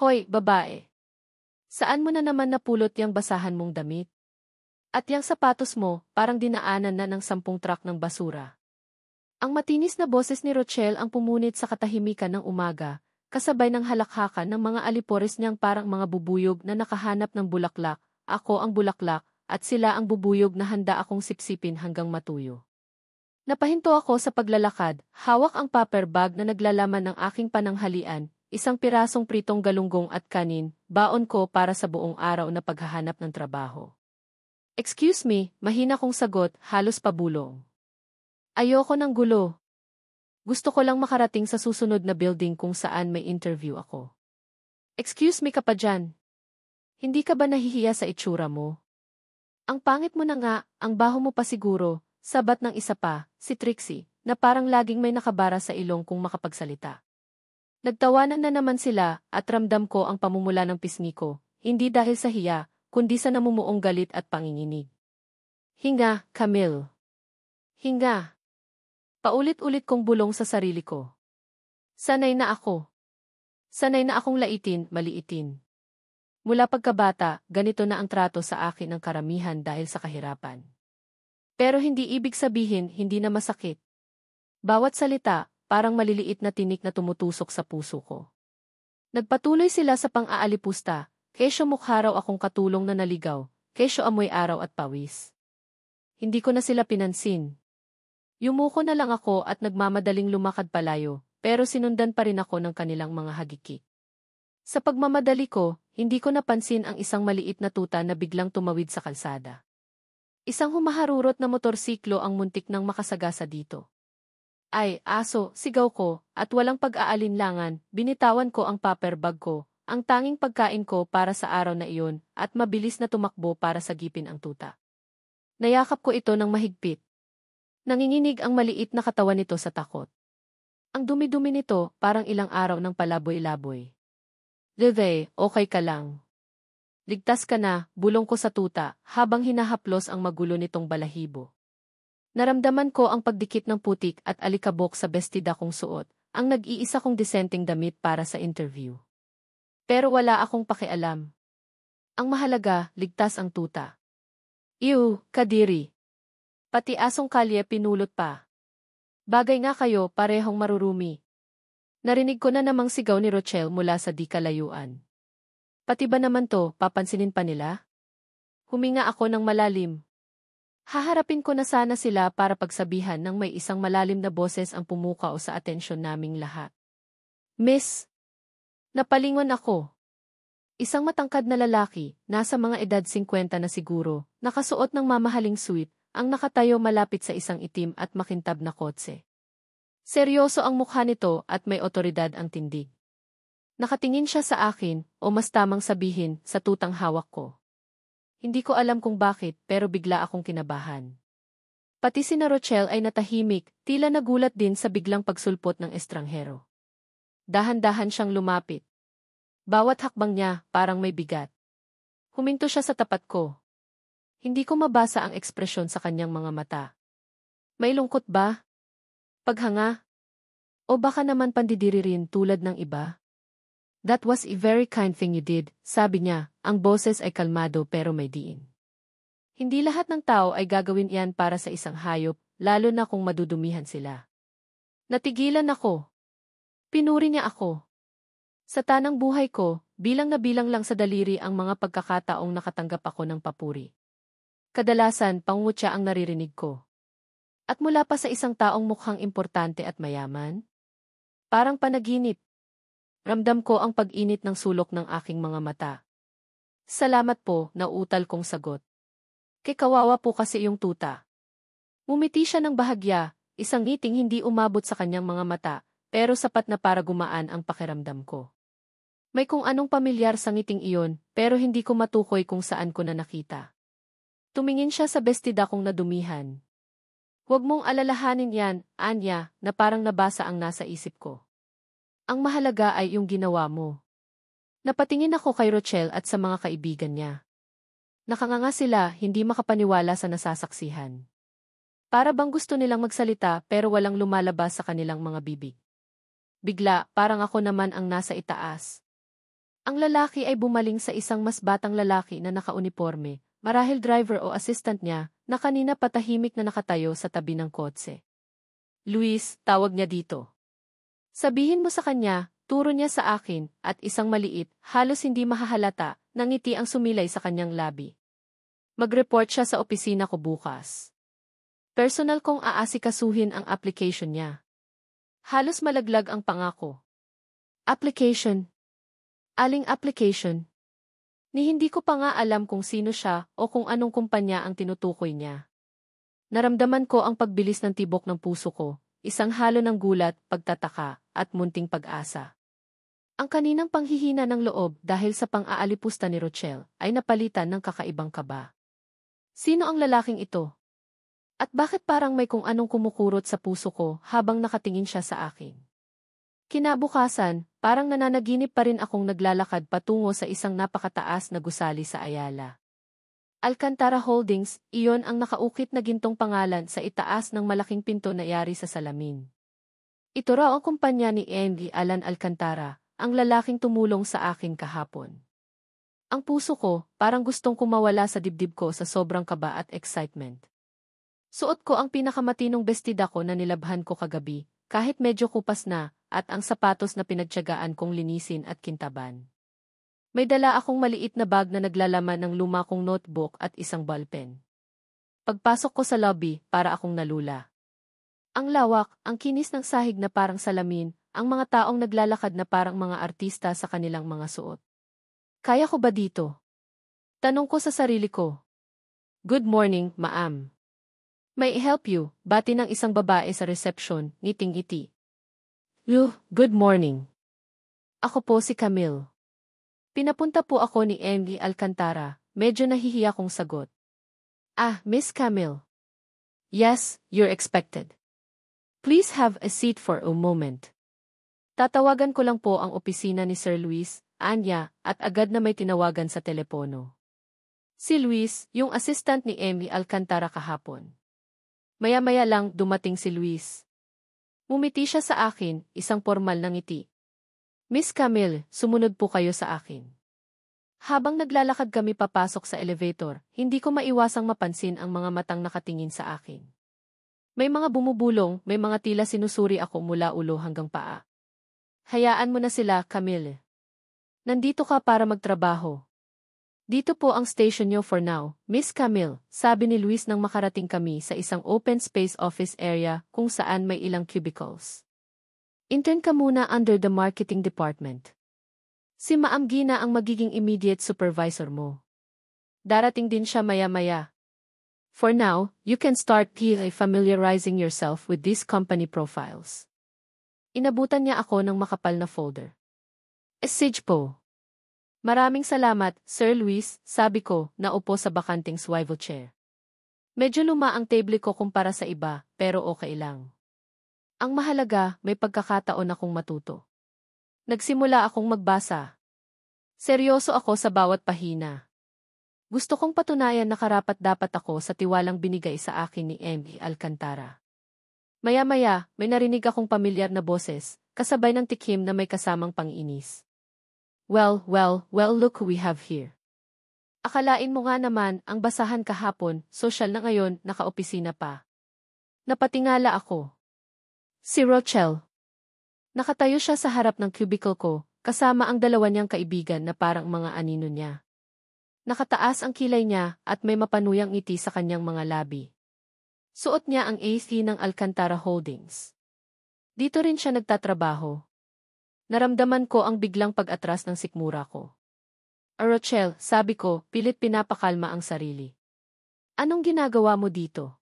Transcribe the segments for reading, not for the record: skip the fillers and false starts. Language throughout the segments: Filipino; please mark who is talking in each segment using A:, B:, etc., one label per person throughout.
A: Hoy, babae. Saan mo na naman napulot yang basahan mong damit? At yang sapatos mo, parang dinaanan na ng 10 truck ng basura. Ang matinis na boses ni Rochelle ang pumunit sa katahimikan ng umaga, kasabay ng halakhakan ng mga alipores niyang parang mga bubuyog na nakahanap ng bulaklak. Ako ang bulaklak, at sila ang bubuyog na handa akong sipsipin hanggang matuyo. Napahinto ako sa paglalakad, hawak ang paper bag na naglalaman ng aking pananghalian, isang pirasong pritong galunggong at kanin, baon ko para sa buong araw na paghahanap ng trabaho. Excuse me, mahina kong sagot, halos pabulong. Ayoko ng gulo. Gusto ko lang makarating sa susunod na building kung saan may interview ako. Excuse me ka pa dyan. Hindi ka ba nahihiya sa itsura mo? Ang pangit mo na nga, ang baho mo pa siguro, sabat ng isa pa, si Trixie, na parang laging may nakabara sa ilong kung makapagsalita. Nagtawanan na naman sila at ramdam ko ang pamumula ng pisngi ko, hindi dahil sa hiya, kundi sa namumuong galit at panginginig. Hinga, Camille. Hinga. Paulit-ulit kong bulong sa sarili ko. Sanay na ako. Sanay na akong laitin, maliitin. Mula pagkabata, ganito na ang trato sa akin ng karamihan dahil sa kahirapan. Pero hindi ibig sabihin hindi na masakit. Bawat salita, parang maliliit na tinik na tumutusok sa puso ko. Nagpatuloy sila sa pang-aalipusta, kesyo mukha raw akong katulong na naligaw, kesyo amoy araw at pawis. Hindi ko na sila pinansin. Yumuko na lang ako at nagmamadaling lumakad palayo, pero sinundan pa rin ako ng kanilang mga hagikik. Sa pagmamadali ko, hindi ko napansin ang isang maliit na tuta na biglang tumawid sa kalsada. Isang humaharurot na motorsiklo ang muntik nang makasagasa dito. Ay, aso, sigaw ko, at walang pag-aalinlangan, binitawan ko ang paper bag ko, ang tanging pagkain ko para sa araw na iyon, at mabilis na tumakbo para sagipin ang tuta. Nayakap ko ito ng mahigpit. Nanginginig ang maliit na katawan nito sa takot. Ang dumi-dumi nito, parang ilang araw ng palaboy-laboy. Leve, okay ka lang. Ligtas ka na, bulong ko sa tuta, habang hinahaplos ang magulo nitong balahibo. Naramdaman ko ang pagdikit ng putik at alikabok sa bestida kong suot, ang nag-iisa kong disenteng damit para sa interview. Pero wala akong pakialam. Ang mahalaga, ligtas ang tuta. Ew, kadiri. Pati asong kalye pinulot pa. Bagay nga kayo, parehong marurumi. Narinig ko na namang sigaw ni Rochelle mula sa di kalayuan. Pati ba naman to, papansinin pa nila? Huminga ako ng malalim. Haharapin ko na sana sila para pagsabihan ng may isang malalim na boses ang pumukaw sa atensyon naming lahat. Miss! Napalingon ako. Isang matangkad na lalaki, nasa mga edad 50 na siguro, nakasuot ng mamahaling suit, ang nakatayo malapit sa isang itim at makintab na kotse. Seryoso ang mukha nito at may otoridad ang tindig. Nakatingin siya sa akin, o mas tamang sabihin, sa tutang hawak ko. Hindi ko alam kung bakit, pero bigla akong kinabahan. Pati sina Rochelle ay natahimik, tila nagulat din sa biglang pagsulpot ng estranghero. Dahan-dahan siyang lumapit. Bawat hakbang niya, parang may bigat. Huminto siya sa tapat ko. Hindi ko mabasa ang ekspresyon sa kanyang mga mata. May lungkot ba? Paghanga? O baka naman pandidiri rin tulad ng iba? That was a very kind thing you did, sabi niya, ang boses ay kalmado pero may diin. Hindi lahat ng tao ay gagawin yan para sa isang hayop, lalo na kung madudumihan sila. Natigilan ako. Pinuri niya ako. Sa tanang buhay ko, bilang na bilang lang sa daliri ang mga pagkakataong nakatanggap ako ng papuri. Kadalasan, pangungutya ang naririnig ko. At mula pa sa isang taong mukhang importante at mayaman? Parang panaginip. Ramdam ko ang pag-init ng sulok ng aking mga mata. Salamat po, nauutal kong sagot. Kawawa po kasi yung tuta. Mumiti siya ng bahagya, isang ngiting hindi umabot sa kanyang mga mata, pero sapat na para gumaan ang pakiramdam ko. May kung anong pamilyar sa ngiting iyon, pero hindi ko matukoy kung saan ko na nakita. Tumingin siya sa bestida kong nadumihan. Huwag mong alalahanin yan, Anya, na parang nabasa ang nasa isip ko. Ang mahalaga ay yung ginawa mo. Napatingin ako kay Rochelle at sa mga kaibigan niya. Nakanganga sila, hindi makapaniwala sa nasasaksihan. Para bang gusto nilang magsalita pero walang lumalabas sa kanilang mga bibig. Bigla, parang ako naman ang nasa itaas. Ang lalaki ay bumaling sa isang mas batang lalaki na nakauniporme, marahil driver o assistant niya, na kanina patahimik na nakatayo sa tabi ng kotse. Luis, tawag niya dito. Sabihin mo sa kanya, turo niya sa akin, at isang maliit, halos hindi mahahalata, na ngiti ang sumilay sa kanyang labi. Mag-report siya sa opisina ko bukas. Personal kong aasikasuhin ang application niya. Halos malaglag ang pangako. Application? Aling application? Ni hindi ko pa nga alam kung sino siya o kung anong kumpanya ang tinutukoy niya. Naramdaman ko ang pagbilis ng tibok ng puso ko, isang halo ng gulat, pagtataka, at munting pag-asa. Ang kaninang panghihina ng loob dahil sa pang-aalipusta ni Rochelle ay napalitan ng kakaibang kaba. Sino ang lalaking ito? At bakit parang may kung anong kumukurot sa puso ko habang nakatingin siya sa akin? Kinabukasan, parang nananaginip pa rin akong naglalakad patungo sa isang napakataas na gusali sa Ayala. Alcantara Holdings, iyon ang nakaukit na gintong pangalan sa itaas ng malaking pinto na yari sa salamin. Ito raw ang kumpanya ni Andy Alan Alcantara, ang lalaking tumulong sa akin kahapon. Ang puso ko, parang gustong kumawala sa dibdib ko sa sobrang kaba at excitement. Suot ko ang pinakamatinong bestida ko na nilabhan ko kagabi, kahit medyo kupas na, at ang sapatos na pinagtiyagaan kong linisin at kintaban. May dala akong maliit na bag na naglalaman ng luma kong notebook at isang ballpen. Pagpasok ko sa lobby, para akong nalula. Ang lawak, ang kinis ng sahig na parang salamin, ang mga taong naglalakad na parang mga artista sa kanilang mga suot. Kaya ko ba dito? Tanong ko sa sarili ko. Good morning, ma'am. May I help you? Bati ng isang babae sa reception, ngiting-ngiti. Good morning. Ako po si Camille. Pinapunta po ako ni Andy Alcantara, medyo nahihiya kong sagot. Ah, Miss Camille. Yes, you're expected. Please have a seat for a moment. Tatawagan ko lang po ang opisina ni Sir Luis, Anya, at agad na may tinawagan sa telepono. Si Luis, yung assistant ni Andy Alcantara kahapon. Maya-maya lang dumating si Luis. Mumiti siya sa akin, isang formal na ngiti. Miss Camille, sumunod po kayo sa akin. Habang naglalakad kami papasok sa elevator, hindi ko maiwasang mapansin ang mga matang nakatingin sa akin. May mga bumubulong, may mga tila sinusuri ako mula ulo hanggang paa. Hayaan mo na sila, Camille. Nandito ka para magtrabaho. Dito po ang station niyo for now, Miss Camille, sabi ni Luis nang makarating kami sa isang open space office area kung saan may ilang cubicles. Intern ka muna under the marketing department. Si Ma'am Gina ang magiging immediate supervisor mo. Darating din siya maya-maya. For now, you can start familiarizing yourself with these company profiles. Inabutan niya ako ng makapal na folder. Message po. Maraming salamat, Sir Luis, sabi ko, naupo sa bakanting swivel chair. Medyo luma ang table ko kumpara sa iba, pero okay lang. Ang mahalaga, may pagkakataon akong matuto. Nagsimula akong magbasa. Seryoso ako sa bawat pahina. Gusto kong patunayan na karapat-dapat ako sa tiwalang binigay sa akin ni Andy Alcantara. Maya-maya, may narinig akong pamilyar na boses, kasabay ng tikim na may kasamang pang-inis. Well, look who we have here. Akalain mo nga naman, ang basahan kahapon, social na ngayon, naka-opisina pa. Napatingala ako. Si Rochelle. Nakatayo siya sa harap ng cubicle ko, kasama ang dalawa niyang kaibigan na parang mga anino niya. Nakataas ang kilay niya at may mapanuyang ngiti sa kanyang mga labi. Suot niya ang AC ng Alcantara Holdings. Dito rin siya nagtatrabaho. Naramdaman ko ang biglang pag-atras ng sikmura ko. Rochelle, sabi ko, pilit pinapakalma ang sarili. Anong ginagawa mo dito?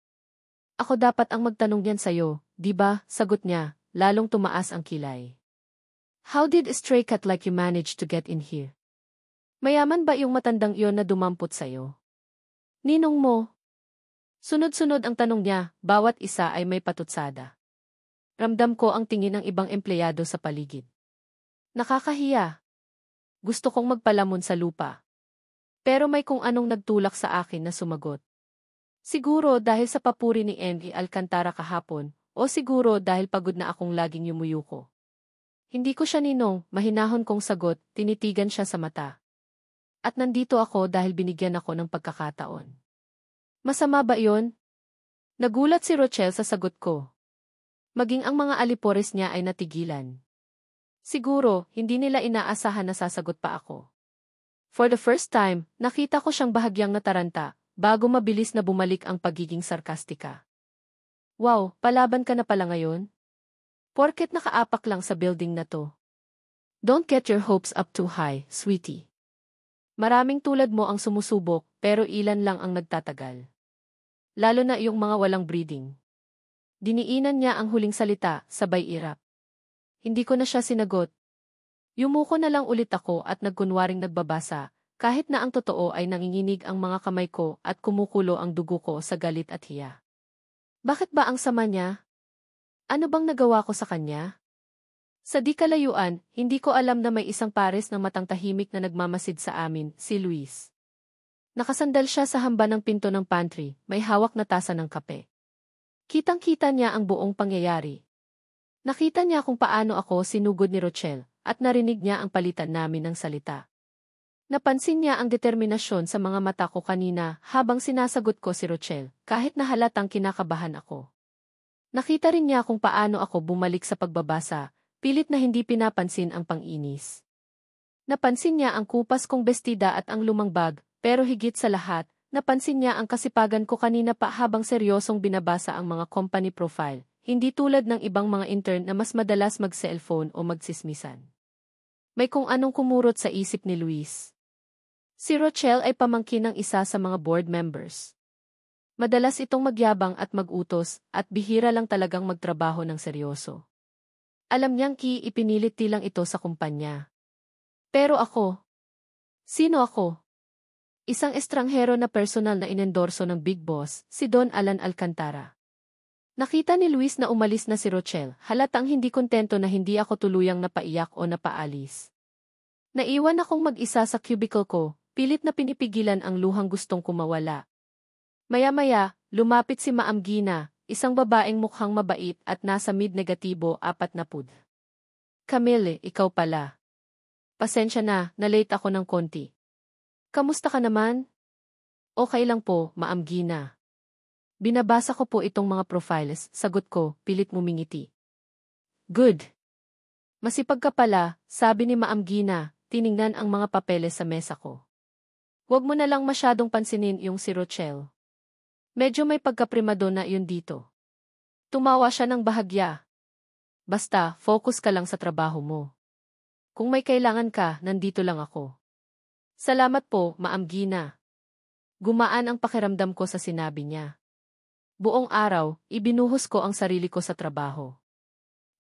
A: Ako dapat ang magtanong yan sa'yo, di ba? Sagot niya, lalong tumaas ang kilay. How did a stray cat like you manage to get in here? Mayaman ba yung matandang iyon na dumampot sa'yo? Ninong mo? Sunod-sunod ang tanong niya, bawat isa ay may patutsada. Ramdam ko ang tingin ng ibang empleyado sa paligid. Nakakahiya. Gusto kong magpalamon sa lupa. Pero may kung anong nagtulak sa akin na sumagot. Siguro dahil sa papuri ni Andy Alcantara kahapon, o siguro dahil pagod na akong laging yumuyuko. Hindi ko siya ninong, mahinahon kong sagot, tinitigan siya sa mata. At nandito ako dahil binigyan ako ng pagkakataon. Masama ba iyon? Nagulat si Rochelle sa sagot ko. Maging ang mga alipores niya ay natigilan. Siguro, hindi nila inaasahan na sasagot pa ako. For the first time, nakita ko siyang bahagyang nataranta, bago mabilis na bumalik ang pagiging sarkastika. Wow, palaban ka na pala ngayon? Porket nakaapak lang sa building na to. Don't get your hopes up too high, sweetie. Maraming tulad mo ang sumusubok, pero ilan lang ang nagtatagal. Lalo na iyong mga walang breeding. Diniinan niya ang huling salita, sabay irap. Hindi ko na siya sinagot. Yumuko na lang ulit ako at nagkunwaring nagbabasa, kahit na ang totoo ay nanginginig ang mga kamay ko at kumukulo ang dugo ko sa galit at hiya. Bakit ba ang sama niya? Ano bang nagawa ko sa kanya? Sa di kalayuan, hindi ko alam na may isang pares ng matang tahimik na nagmamasid sa amin, si Luis. Nakasandal siya sa hamba ng pinto ng pantry, may hawak na tasa ng kape. Kitang-kita niya ang buong pangyayari. Nakita niya kung paano ako sinugod ni Rochelle, at narinig niya ang palitan namin ng salita. Napansin niya ang determinasyon sa mga mata ko kanina habang sinasagot ko si Rochelle, kahit na halatang kinakabahan ako. Nakita rin niya kung paano ako bumalik sa pagbabasa, pilit na hindi pinapansin ang pang-inis. Napansin niya ang kupas kong bestida at ang lumang bag, pero higit sa lahat, napansin niya ang kasipagan ko kanina pa habang seryosong binabasa ang mga company profile, hindi tulad ng ibang mga intern na mas madalas mag-cellphone o magsismisan. May kung anong kumurot sa isip ni Luis. Si Rochelle ay pamangkin ng isa sa mga board members. Madalas itong magyabang at mag-utos at bihira lang talagang magtrabaho ng seryoso. Alam niyang ipinilit tilang ito sa kumpanya. Pero ako? Sino ako? Isang estranghero na personal na inendorso ng Big Boss, si Don Alan Alcantara. Nakita ni Luis na umalis na si Rochelle, halatang hindi kontento na hindi ako tuluyang napaiyak o napaalis. Naiwan akong mag-isa sa cubicle ko, pilit na pinipigilan ang luhang gustong kumawala. Maya-maya, lumapit si Maam Gina, isang babaeng mukhang mabait at nasa mid-negatibo 40. Camille, ikaw pala. Pasensya na, na-late ako ng konti. Kamusta ka naman? Okay lang po, Maam Gina. Binabasa ko po itong mga profiles, sagot ko, pilit mumingiti. Good. Masipag ka pala, sabi ni Maam Gina, tiningnan ang mga papeles sa mesa ko. Huwag mo na lang masyadong pansinin yung si Rochelle. Medyo may pagkaprimadona yun dito. Tumawa siya ng bahagya. Basta, focus ka lang sa trabaho mo. Kung may kailangan ka, nandito lang ako. Salamat po, Maam Gina. Gumaan ang pakiramdam ko sa sinabi niya. Buong araw, ibinuhos ko ang sarili ko sa trabaho.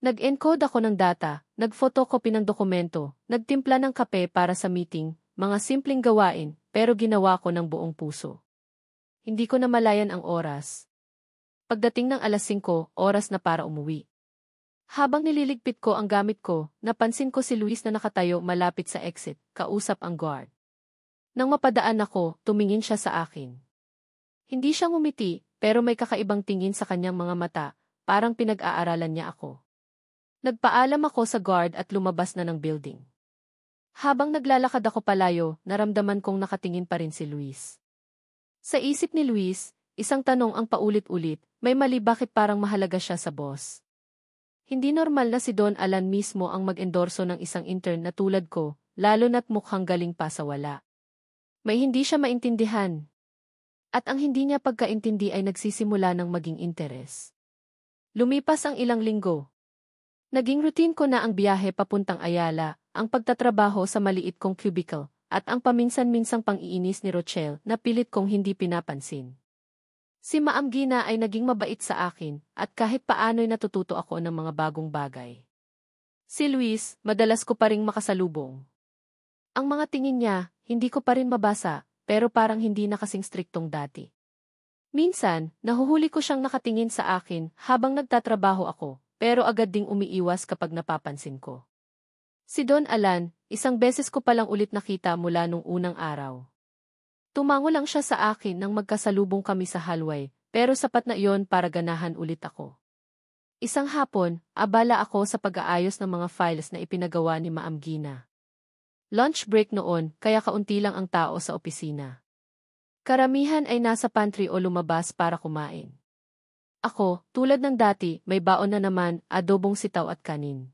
A: Nag-encode ako ng data, nag-photocopy ng dokumento, nagtimpla ng kape para sa meeting, mga simpleng gawain, pero ginawa ko ng buong puso. Hindi ko namalayan ang oras. Pagdating ng alas 5, oras na para umuwi. Habang nililigpit ko ang gamit ko, napansin ko si Luis na nakatayo malapit sa exit, kausap ang guard. Nang mapadaan ako, tumingin siya sa akin. Hindi siya ngumiti, pero may kakaibang tingin sa kanyang mga mata, parang pinag-aaralan niya ako. Nagpaalam ako sa guard at lumabas na ng building. Habang naglalakad ako palayo, naramdaman kong nakatingin pa rin si Luis. Sa isip ni Luis, isang tanong ang paulit-ulit, may mali bakit parang mahalaga siya sa boss. Hindi normal na si Don Alan mismo ang mag-endorso ng isang intern na tulad ko, lalo na't mukhang galing pa sa wala. May hindi siya maintindihan. At ang hindi niya pagkaintindi ay nagsisimula ng maging interes. Lumipas ang ilang linggo. Naging routine ko na ang biyahe papuntang Ayala, ang pagtatrabaho sa maliit kong cubicle, at ang paminsan-minsang pang-iinis ni Rochelle na pilit kong hindi pinapansin. Si Maam Gina ay naging mabait sa akin, at kahit paano'y natututo ako ng mga bagong bagay. Si Luis, madalas ko pa ring makasalubong. Ang mga tingin niya, hindi ko pa rin mabasa, pero parang hindi na kasing striktong dati. Minsan, nahuhuli ko siyang nakatingin sa akin habang nagtatrabaho ako, pero agad ding umiiwas kapag napapansin ko. Si Don Alan, isang beses ko palang ulit nakita mula nung unang araw. Tumango lang siya sa akin nang magkasalubong kami sa hallway, pero sapat na iyon para ganahan ulit ako. Isang hapon, abala ako sa pag-aayos ng mga files na ipinagawa ni Ma'am Gina. Lunch break noon, kaya kaunti lang ang tao sa opisina. Karamihan ay nasa pantry o lumabas para kumain. Ako, tulad ng dati, may baon na naman, adobong sitaw at kanin.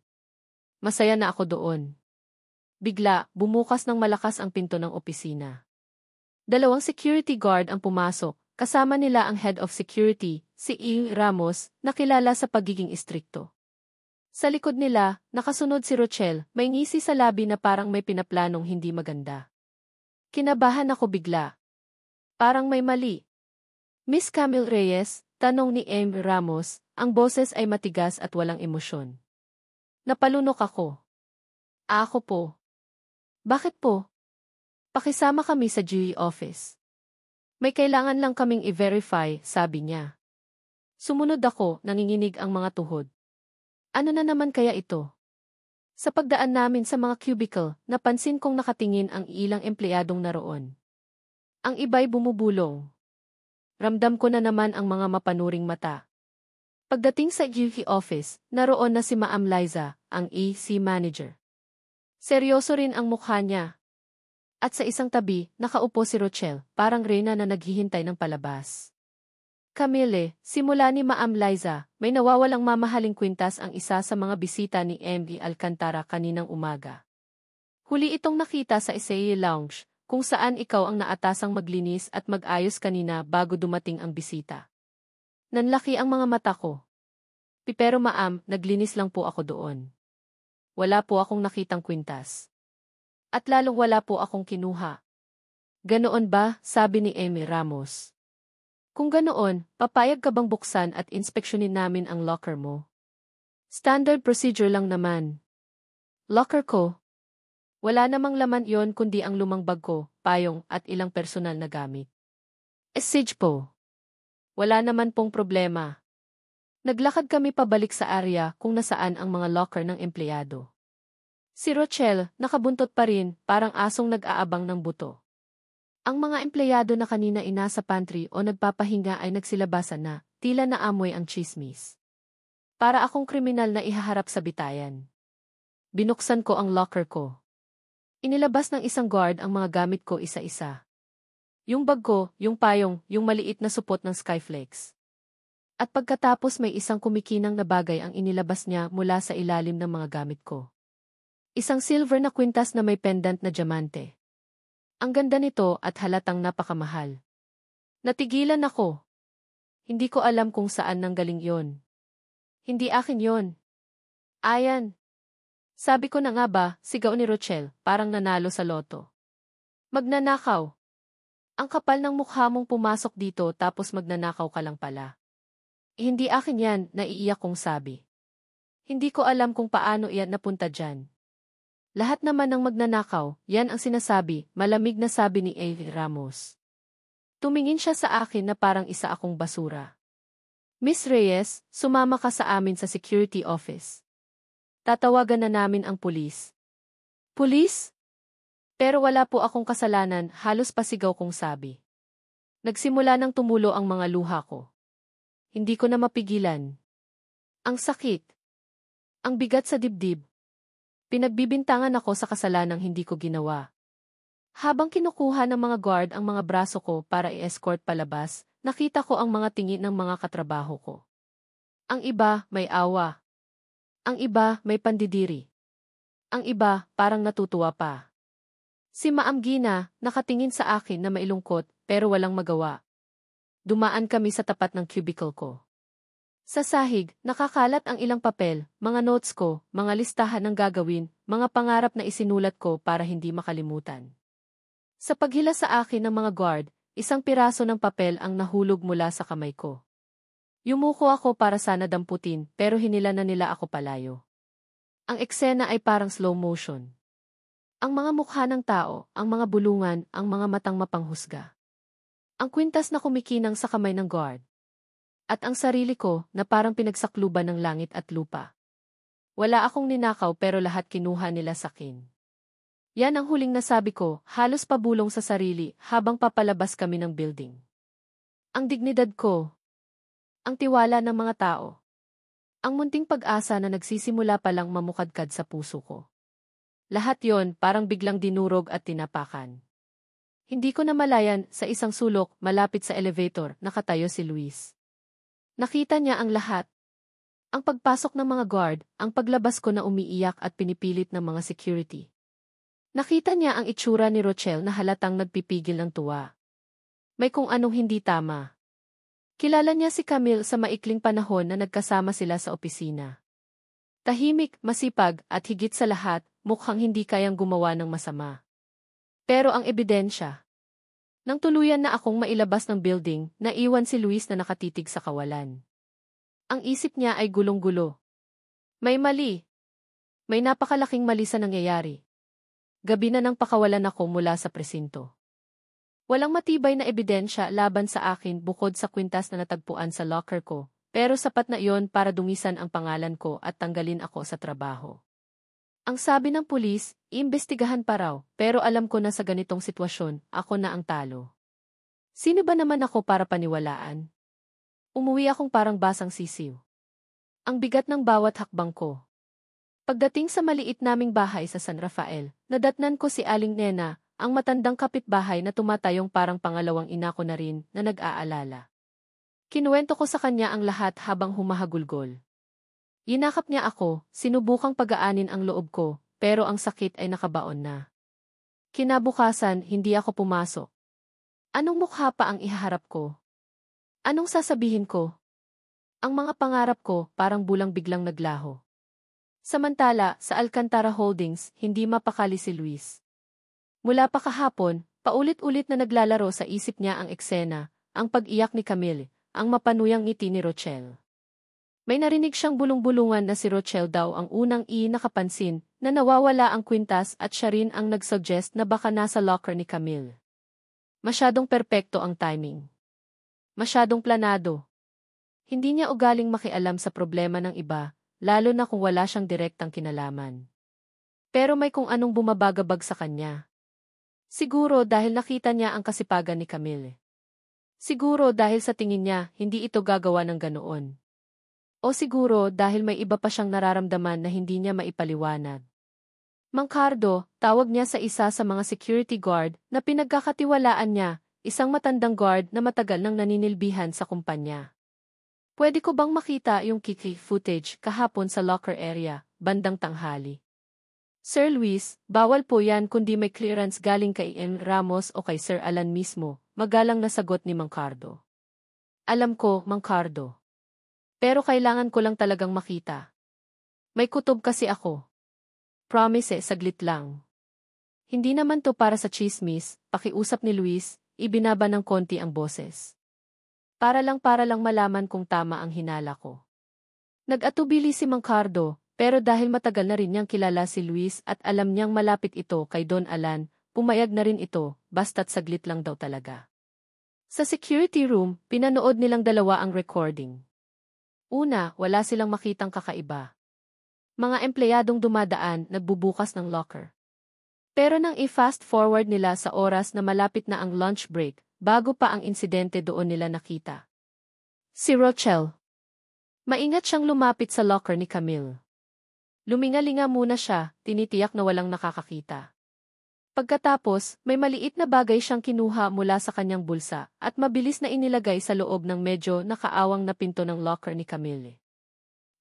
A: Masaya na ako doon. Bigla, bumukas ng malakas ang pinto ng opisina. Dalawang security guard ang pumasok, kasama nila ang head of security, si E. Ramos, na kilala sa pagiging istrikto. Sa likod nila, nakasunod si Rochelle, may ngisi sa labi na parang may pinaplanong hindi maganda. Kinabahan ako bigla. Parang may mali. Miss Camille Reyes, tanong ni M. Ramos, ang boses ay matigas at walang emosyon. Napalunok ako. Ako po. Bakit po? Pakisama kami sa GE office. May kailangan lang kaming i-verify, sabi niya. Sumunod ako, nanginginig ang mga tuhod. Ano na naman kaya ito? Sa pagdaan namin sa mga cubicle, napansin kong nakatingin ang ilang empleyadong naroon. Ang iba'y bumubulong. Ramdam ko na naman ang mga mapanuring mata. Pagdating sa GE office, naroon na si Ma'am Liza, ang EC manager. Seryoso rin ang mukha niya. At sa isang tabi, nakaupo si Rochelle, parang reyna na naghihintay ng palabas. Camille, simula ni Ma'am Liza, may nawawalang mamahaling kwintas ang isa sa mga bisita ni M.E. Alcantara kaninang umaga. Huli itong nakita sa Isaiah Lounge, kung saan ikaw ang naatasang maglinis at mag-ayos kanina bago dumating ang bisita. Nanlaki ang mga mata ko. Pero ma'am, naglinis lang po ako doon. Wala po akong nakitang kwintas. At lalong wala po akong kinuha. Ganoon ba, sabi ni Amy Ramos. Kung ganoon, papayag ka bang buksan at inspeksyonin namin ang locker mo? Standard procedure lang naman. Locker ko? Wala namang laman yon kundi ang lumang bag ko, payong at ilang personal na gamit. Siege po. Wala naman pong problema. Naglakad kami pabalik sa area kung nasaan ang mga locker ng empleyado. Si Rochelle, nakabuntot pa rin, parang asong nag-aabang ng buto. Ang mga empleyado na kanina inasa pantry o nagpapahinga ay nagsilabasan na, tila naamoy ang chismis. Para akong kriminal na ihaharap sa bitayan. Binuksan ko ang locker ko. Inilabas ng isang guard ang mga gamit ko isa-isa. Yung bag ko, yung payong, yung maliit na supot ng Skyflex. At pagkatapos may isang kumikinang na bagay ang inilabas niya mula sa ilalim ng mga gamit ko. Isang silver na kwintas na may pendant na diamante. Ang ganda nito at halatang napakamahal. Natigilan ako. Hindi ko alam kung saan nanggaling yon. Hindi akin yon. Ayan. Sabi ko na nga ba, sigaw ni Rochelle, parang nanalo sa loto. Magnanakaw. Ang kapal ng mukha mong pumasok dito tapos magnanakaw ka lang pala. Hindi akin yan, naiiyak kong sabi. Hindi ko alam kung paano iyan napunta dyan. Lahat naman ng magnanakaw, yan ang sinasabi, malamig na sabi ni A. Ramos. Tumingin siya sa akin na parang isa akong basura. Miss Reyes, sumama ka sa amin sa security office. Tatawagan na namin ang pulis. Pulis? Pero wala po akong kasalanan, halos pasigaw kong sabi. Nagsimula nang tumulo ang mga luha ko. Hindi ko na mapigilan. Ang sakit. Ang bigat sa dibdib. Pinagbibintangan ako sa kasalanang hindi ko ginawa. Habang kinukuha ng mga guard ang mga braso ko para i-escort palabas, nakita ko ang mga tingin ng mga katrabaho ko. Ang iba, may awa. Ang iba, may pandidiri. Ang iba, parang natutuwa pa. Si Ma'am Gina, nakatingin sa akin na mailungkot, pero walang magawa. Dumaan kami sa tapat ng cubicle ko. Sa sahig, nakakalat ang ilang papel, mga notes ko, mga listahan ng gagawin, mga pangarap na isinulat ko para hindi makalimutan. Sa paghila sa akin ng mga guard, isang piraso ng papel ang nahulog mula sa kamay ko. Yumuko ako para sana damputin, pero hinila na nila ako palayo. Ang eksena ay parang slow motion. Ang mga mukha ng tao, ang mga bulungan, ang mga matang mapanghusga. Ang kwintas na kumikinang sa kamay ng guard. At ang sarili ko na parang pinagsakluban ng langit at lupa. Wala akong ninakaw pero lahat kinuha nila sa akin. Yan ang huling nasabi ko, halos pabulong sa sarili habang papalabas kami ng building. Ang dignidad ko. Ang tiwala ng mga tao. Ang munting pag-asa na nagsisimula palang mamukadkad sa puso ko. Lahat yon parang biglang dinurog at tinapakan. Hindi ko namalayan, sa isang sulok, malapit sa elevator, nakatayo si Luis. Nakita niya ang lahat. Ang pagpasok ng mga guard, ang paglabas ko na umiiyak at pinipilit ng mga security. Nakita niya ang itsura ni Rochelle na halatang nagpipigil ng tuwa. May kung anong hindi tama. Kilala niya si Camille sa maikling panahon na nagkasama sila sa opisina. Tahimik, masipag, at higit sa lahat, mukhang hindi kayang gumawa ng masama. Pero ang ebidensya. Nang tuluyan na akong mailabas ng building, naiwan si Luis na nakatitig sa kawalan. Ang isip niya ay gulong-gulo. May mali. May napakalaking mali sa nangyayari. Gabi na nang pakawalan ako mula sa presinto. Walang matibay na ebidensya laban sa akin bukod sa kwintas na natagpuan sa locker ko, pero sapat na iyon para dumisan ang pangalan ko at tanggalin ako sa trabaho. Ang sabi ng pulis, iimbestigahan pa raw, pero alam ko na sa ganitong sitwasyon, ako na ang talo. Sino ba naman ako para paniwalaan? Umuwi akong parang basang sisiw. Ang bigat ng bawat hakbang ko. Pagdating sa maliit naming bahay sa San Rafael, nadatnan ko si Aling Nena, ang matandang kapitbahay na tumatayong parang pangalawang ina ko na rin na nag-aalala. Kinuwento ko sa kanya ang lahat habang humahagulgol. Yinakap niya ako, sinubukang pagaanin ang loob ko, pero ang sakit ay nakabaon na. Kinabukasan, hindi ako pumasok. Anong mukha pa ang ihaharap ko? Anong sasabihin ko? Ang mga pangarap ko parang bulang biglang naglaho. Samantala, sa Alcantara Holdings, hindi mapakali si Luis. Mula pa kahapon, paulit-ulit na naglalaro sa isip niya ang eksena, ang pag-iyak ni Camille, ang mapanuyang ngiti ni Rochelle. May narinig siyang bulong-bulungan na si Rochelle daw ang unang nakapansin na nawawala ang kwintas at siya rin ang nag-suggest na baka nasa locker ni Camille. Masyadong perpekto ang timing. Masyadong planado. Hindi niya ugaling makialam sa problema ng iba, lalo na kung wala siyang direktang kinalaman. Pero may kung anong bumabagabag sa kanya. Siguro dahil nakita niya ang kasipagan ni Camille. Siguro dahil sa tingin niya, hindi ito gagawa ng ganoon. O siguro dahil may iba pa siyang nararamdaman na hindi niya maipaliwanag. Mang Cardo, tawag niya sa isa sa mga security guard na pinagkakatiwalaan niya, isang matandang guard na matagal nang naninilbihan sa kumpanya. Pwede ko bang makita yung kiki footage kahapon sa locker area, bandang tanghali? Sir Luis, bawal po yan kundi may clearance galing kay M. Ramos o kay Sir Alan mismo, magalang na sagot ni Mang Cardo. Alam ko, Mang Cardo. Pero kailangan ko lang talagang makita. May kutob kasi ako. Promise, saglit lang. Hindi naman to para sa chismis, pakiusap ni Luis, ibinaba ng konti ang boses. Para lang malaman kung tama ang hinala ko. Nag-atubili si Mang Cardo, pero dahil matagal na rin niyang kilala si Luis at alam niyang malapit ito kay Don Alan, pumayag na rin ito, basta't saglit lang daw talaga. Sa security room, pinanood nilang dalawa ang recording. Una, wala silang makitang kakaiba. Mga empleyadong dumadaan, nagbubukas ng locker. Pero nang i-fast forward nila sa oras na malapit na ang lunch break, bago pa ang insidente doon nila nakita. Si Rochelle. Maingat siyang lumapit sa locker ni Camille. Lumingalinga muna siya, tinitiyak na walang nakakakita. Pagkatapos, may maliit na bagay siyang kinuha mula sa kanyang bulsa at mabilis na inilagay sa loob ng medyo nakaawang na pinto ng locker ni Camille.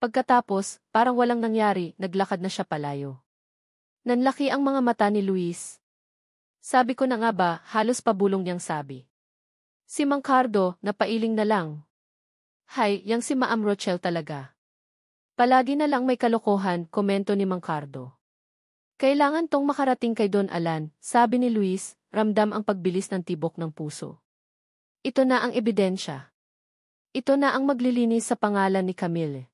A: Pagkatapos, parang walang nangyari, naglakad na siya palayo. Nanlaki ang mga mata ni Luis. Sabi ko na nga ba, halos pabulong niyang sabi. Si Mang Cardo, napailing na lang. Hay, yang si Maam Rochelle talaga. Palagi na lang may kalokohan, komento ni Mang Cardo. Kailangan tong makarating kay Don Alan, sabi ni Luis, ramdam ang pagbilis ng tibok ng puso. Ito na ang ebidensya. Ito na ang maglilinis sa pangalan ni Camille.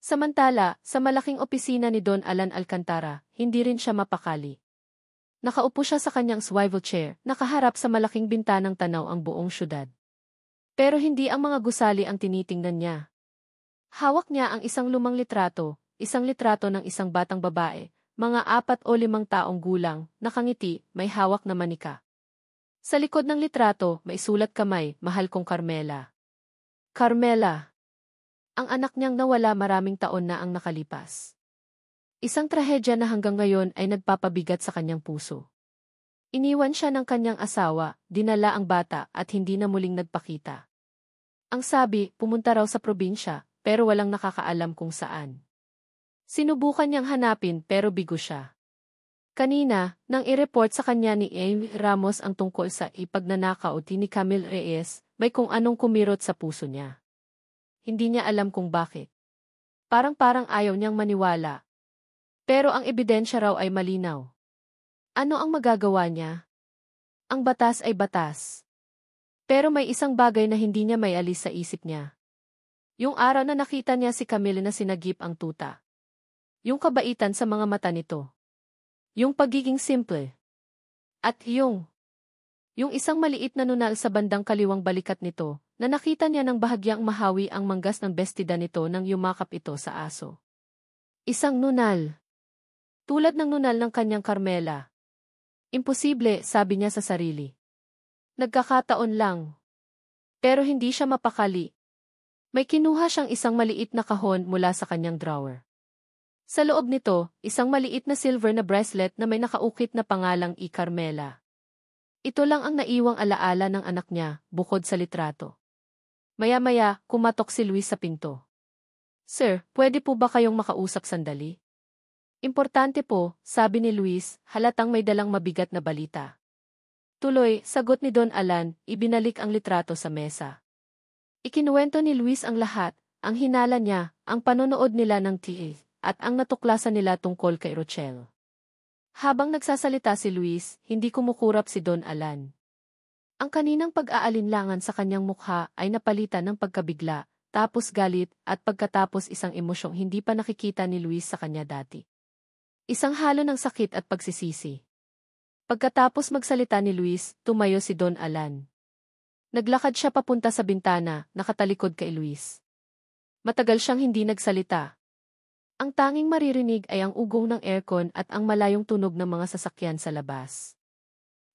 A: Samantala, sa malaking opisina ni Don Alan Alcantara, hindi rin siya mapakali. Nakaupo siya sa kanyang swivel chair, nakaharap sa malaking bintanang tanaw ang buong syudad. Pero hindi ang mga gusali ang tinitingnan niya. Hawak niya ang isang lumang litrato ng isang batang babae, mga 4 o 5 taong gulang, nakangiti, may hawak na manika. Sa likod ng litrato, may sulat kamay, mahal kong Carmela. Carmela. Ang anak niyang nawala maraming taon na ang nakalipas. Isang trahedya na hanggang ngayon ay nagpapabigat sa kanyang puso. Iniwan siya ng kanyang asawa, dinala ang bata at hindi na muling nagpakita. Ang sabi, pumunta raw sa probinsya, pero walang nakakaalam kung saan. Sinubukan niyang hanapin pero bigo siya. Kanina, nang i-report sa kanya ni Amy Ramos ang tungkol sa ipagnanakaw ni Camille Reyes, may kung anong kumirot sa puso niya. Hindi niya alam kung bakit. Parang ayaw niyang maniwala. Pero ang ebidensya raw ay malinaw. Ano ang magagawa niya? Ang batas ay batas. Pero may isang bagay na hindi niya may alis sa isip niya. Yung araw na nakita niya si Camille na sinagip ang tuta. Yung kabaitan sa mga mata nito. Yung pagiging simple. At yung isang maliit na nunal sa bandang kaliwang balikat nito, na nakita niya ng bahagyang mahawi ang manggas ng bestida nito nang yumakap ito sa aso. Isang nunal. Tulad ng nunal ng kanyang Carmela. Imposible, sabi niya sa sarili. Nagkakataon lang. Pero hindi siya mapakali. May kinuha siyang isang maliit na kahon mula sa kanyang drawer. Sa loob nito, isang maliit na silver na bracelet na may nakaukit na pangalang I. Carmela. Ito lang ang naiwang alaala ng anak niya, bukod sa litrato. Maya-maya, kumatok si Luis sa pinto. Sir, pwede po ba kayong makausap sandali? Importante po, sabi ni Luis, halatang may dalang mabigat na balita. Tuloy, sagot ni Don Alan, ibinalik ang litrato sa mesa. Ikinuwento ni Luis ang lahat, ang hinala niya, ang panonood nila ng TV, at ang natuklasan nila tungkol kay Rochelle. Habang nagsasalita si Luis, hindi kumukurap si Don Alan. Ang kaninang pag-aalinlangan sa kanyang mukha ay napalitan ng pagkabigla, tapos galit, at pagkatapos isang emosyong hindi pa nakikita ni Luis sa kanya dati. Isang halo ng sakit at pagsisisi. Pagkatapos magsalita ni Luis, tumayo si Don Alan. Naglakad siya papunta sa bintana, nakatalikod kay Luis. Matagal siyang hindi nagsalita. Ang tanging maririnig ay ang ugong ng aircon at ang malayong tunog ng mga sasakyan sa labas.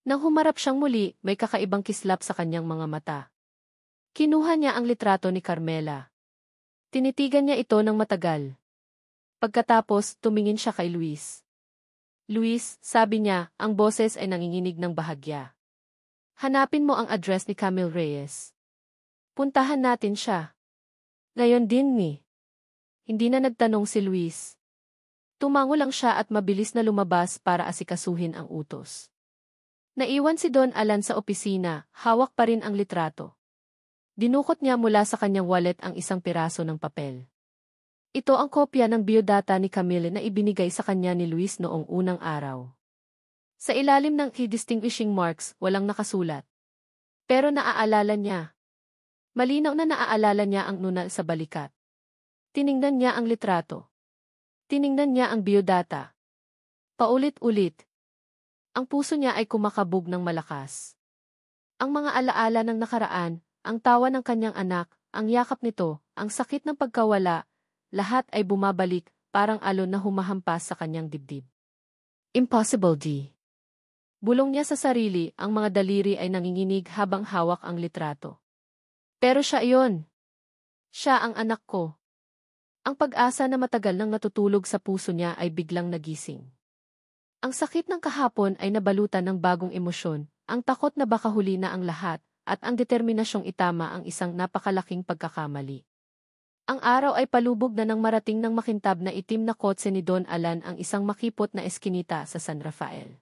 A: Nang humarap siyang muli, may kakaibang kislap sa kanyang mga mata. Kinuha niya ang litrato ni Carmela. Tinitigan niya ito ng matagal. Pagkatapos, tumingin siya kay Luis. Luis, sabi niya, ang boses ay nanginginig ng bahagya. Hanapin mo ang address ni Camille Reyes. Puntahan natin siya. Ngayon din ni. Hindi na nagtanong si Luis. Tumango lang siya at mabilis na lumabas para asikasuhin ang utos. Naiwan si Don Alan sa opisina, hawak pa rin ang litrato. Dinukot niya mula sa kanyang wallet ang isang piraso ng papel. Ito ang kopya ng biodata ni Camille na ibinigay sa kanya ni Luis noong unang araw. Sa ilalim ng key distinguishing marks, walang nakasulat. Pero naaalala niya. Malinaw na naaalala niya ang nunal sa balikat. Tiningnan niya ang litrato. Tiningnan niya ang biodata. Paulit-ulit. Ang puso niya ay kumakabog ng malakas. Ang mga alaala ng nakaraan, ang tawa ng kanyang anak, ang yakap nito, ang sakit ng pagkawala, lahat ay bumabalik, parang alon na humahampas sa kanyang dibdib. Impossible, D. Bulong niya sa sarili, ang mga daliri ay nanginginig habang hawak ang litrato. Pero siya iyon. Siya ang anak ko. Ang pag-asa na matagal nang natutulog sa puso niya ay biglang nagising. Ang sakit ng kahapon ay nabalutan ng bagong emosyon, ang takot na baka huli na ang lahat, at ang determinasyong itama ang isang napakalaking pagkakamali. Ang araw ay palubog na nang marating ng makintab na itim na kotse ni Don Alan ang isang makipot na eskinita sa San Rafael.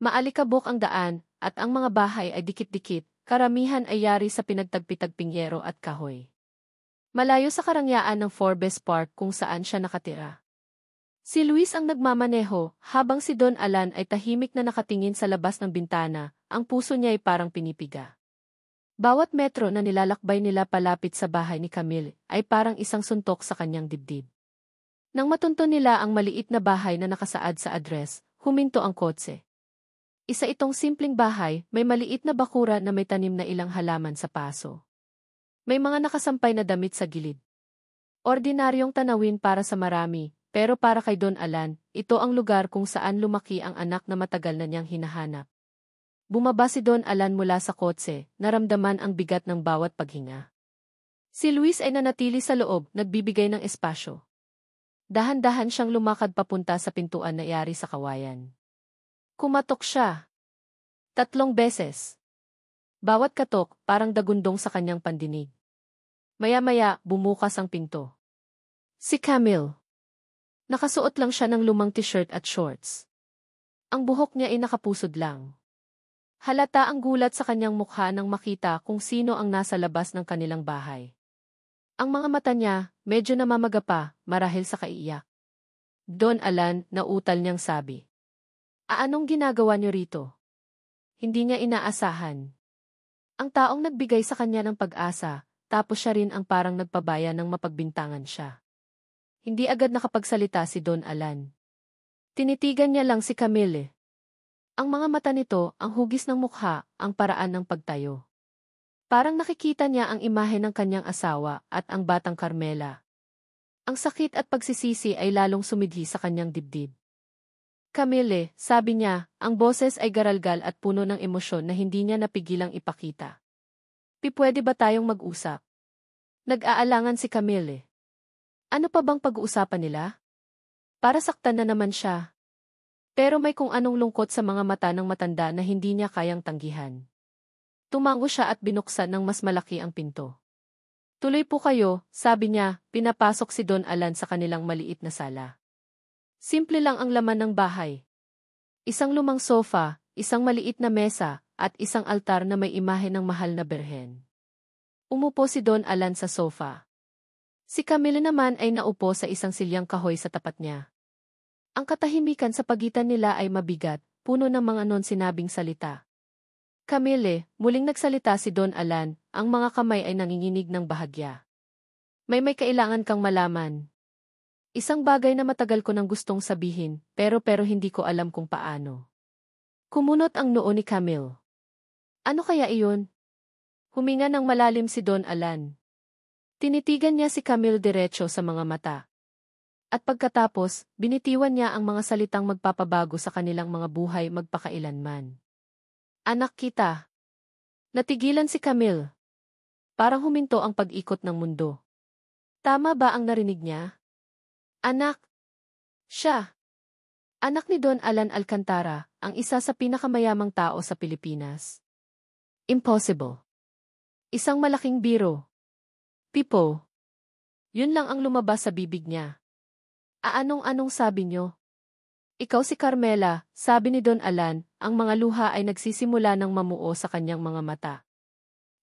A: Maalikabok ang daan, at ang mga bahay ay dikit-dikit, karamihan ay yari sa pinagtagpitagping yero at kahoy. Malayo sa karangyaan ng Forbes Park kung saan siya nakatira. Si Luis ang nagmamaneho, habang si Don Alan ay tahimik na nakatingin sa labas ng bintana, ang puso niya ay parang pinipiga. Bawat metro na nilalakbay nila palapit sa bahay ni Camille ay parang isang suntok sa kanyang dibdib. Nang matunton nila ang maliit na bahay na nakasaad sa address, huminto ang kotse. Isa itong simpleng bahay, may maliit na bakura na may tanim na ilang halaman sa paso. May mga nakasampay na damit sa gilid. Ordinaryong tanawin para sa marami, pero para kay Don Alan, ito ang lugar kung saan lumaki ang anak na matagal na niyang hinahanap. Bumaba si Don Alan mula sa kotse, naramdaman ang bigat ng bawat paghinga. Si Luis ay nanatili sa loob, nagbibigay ng espasyo. Dahan-dahan siyang lumakad papunta sa pintuan na iari sa kawayan. Kumatok siya. 3 beses. Bawat katok, parang dagundong sa kanyang pandinig. Maya-maya, bumukas ang pinto. Si Camille. Nakasuot lang siya ng lumang t-shirt at shorts. Ang buhok niya ay nakapusod lang. Halata ang gulat sa kanyang mukha nang makita kung sino ang nasa labas ng kanilang bahay. Ang mga mata niya, medyo namamaga pa, marahil sa kaiiyak. Don Alan, nautal niyang sabi. Anong ginagawa niyo rito? Hindi niya inaasahan. Ang taong nagbigay sa kanya ng pag-asa, tapos siya rin ang parang nagpabaya ng mapagbintangan siya. Hindi agad nakapagsalita si Don Alan. Tinitigan niya lang si Camille. Ang mga mata nito, ang hugis ng mukha, ang paraan ng pagtayo. Parang nakikita niya ang imahe ng kanyang asawa at ang batang Carmela. Ang sakit at pagsisisi ay lalong sumidhi sa kanyang dibdib. Camille, sabi niya, ang boses ay garalgal at puno ng emosyon na hindi niya napigilang ipakita. Pwede ba tayong mag-usap? Nag-aalangan si Camille. Ano pa bang pag-uusapan nila? Para saktan na naman siya. Pero may kung anong lungkot sa mga mata ng matanda na hindi niya kayang tanggihan. Tumango siya at binuksan ng mas malaki ang pinto. Tuloy po kayo, sabi niya, pinapasok si Don Alan sa kanilang maliit na sala. Simple lang ang laman ng bahay. Isang lumang sofa, isang maliit na mesa, at isang altar na may imahe ng mahal na berhen. Umupo si Don Alan sa sofa. Si Camille naman ay naupo sa isang silyang kahoy sa tapat niya. Ang katahimikan sa pagitan nila ay mabigat, puno ng mga non-sinabing salita. Camille, muling nagsalita si Don Alan, ang mga kamay ay nanginginig ng bahagya. May kailangan kang malaman. Isang bagay na matagal ko nang gustong sabihin, pero hindi ko alam kung paano. Kumunot ang noo ni Camille. Ano kaya iyon? Huminga ng malalim si Don Alan. Tinitigan niya si Camille diretso sa mga mata. At pagkatapos, binitiwan niya ang mga salitang magpapabago sa kanilang mga buhay magpakailanman. Anak kita. Natigilan si Camille. Parang huminto ang pag-ikot ng mundo. Tama ba ang narinig niya? Anak. Siya. Anak ni Don Alan Alcantara, ang isa sa pinakamayamang tao sa Pilipinas. Impossible. Isang malaking biro. Pipo. Yun lang ang lumabas sa bibig niya. Anong sabi niyo? Ikaw si Carmela, sabi ni Don Alan, ang mga luha ay nagsisimula ng mamuo sa kanyang mga mata.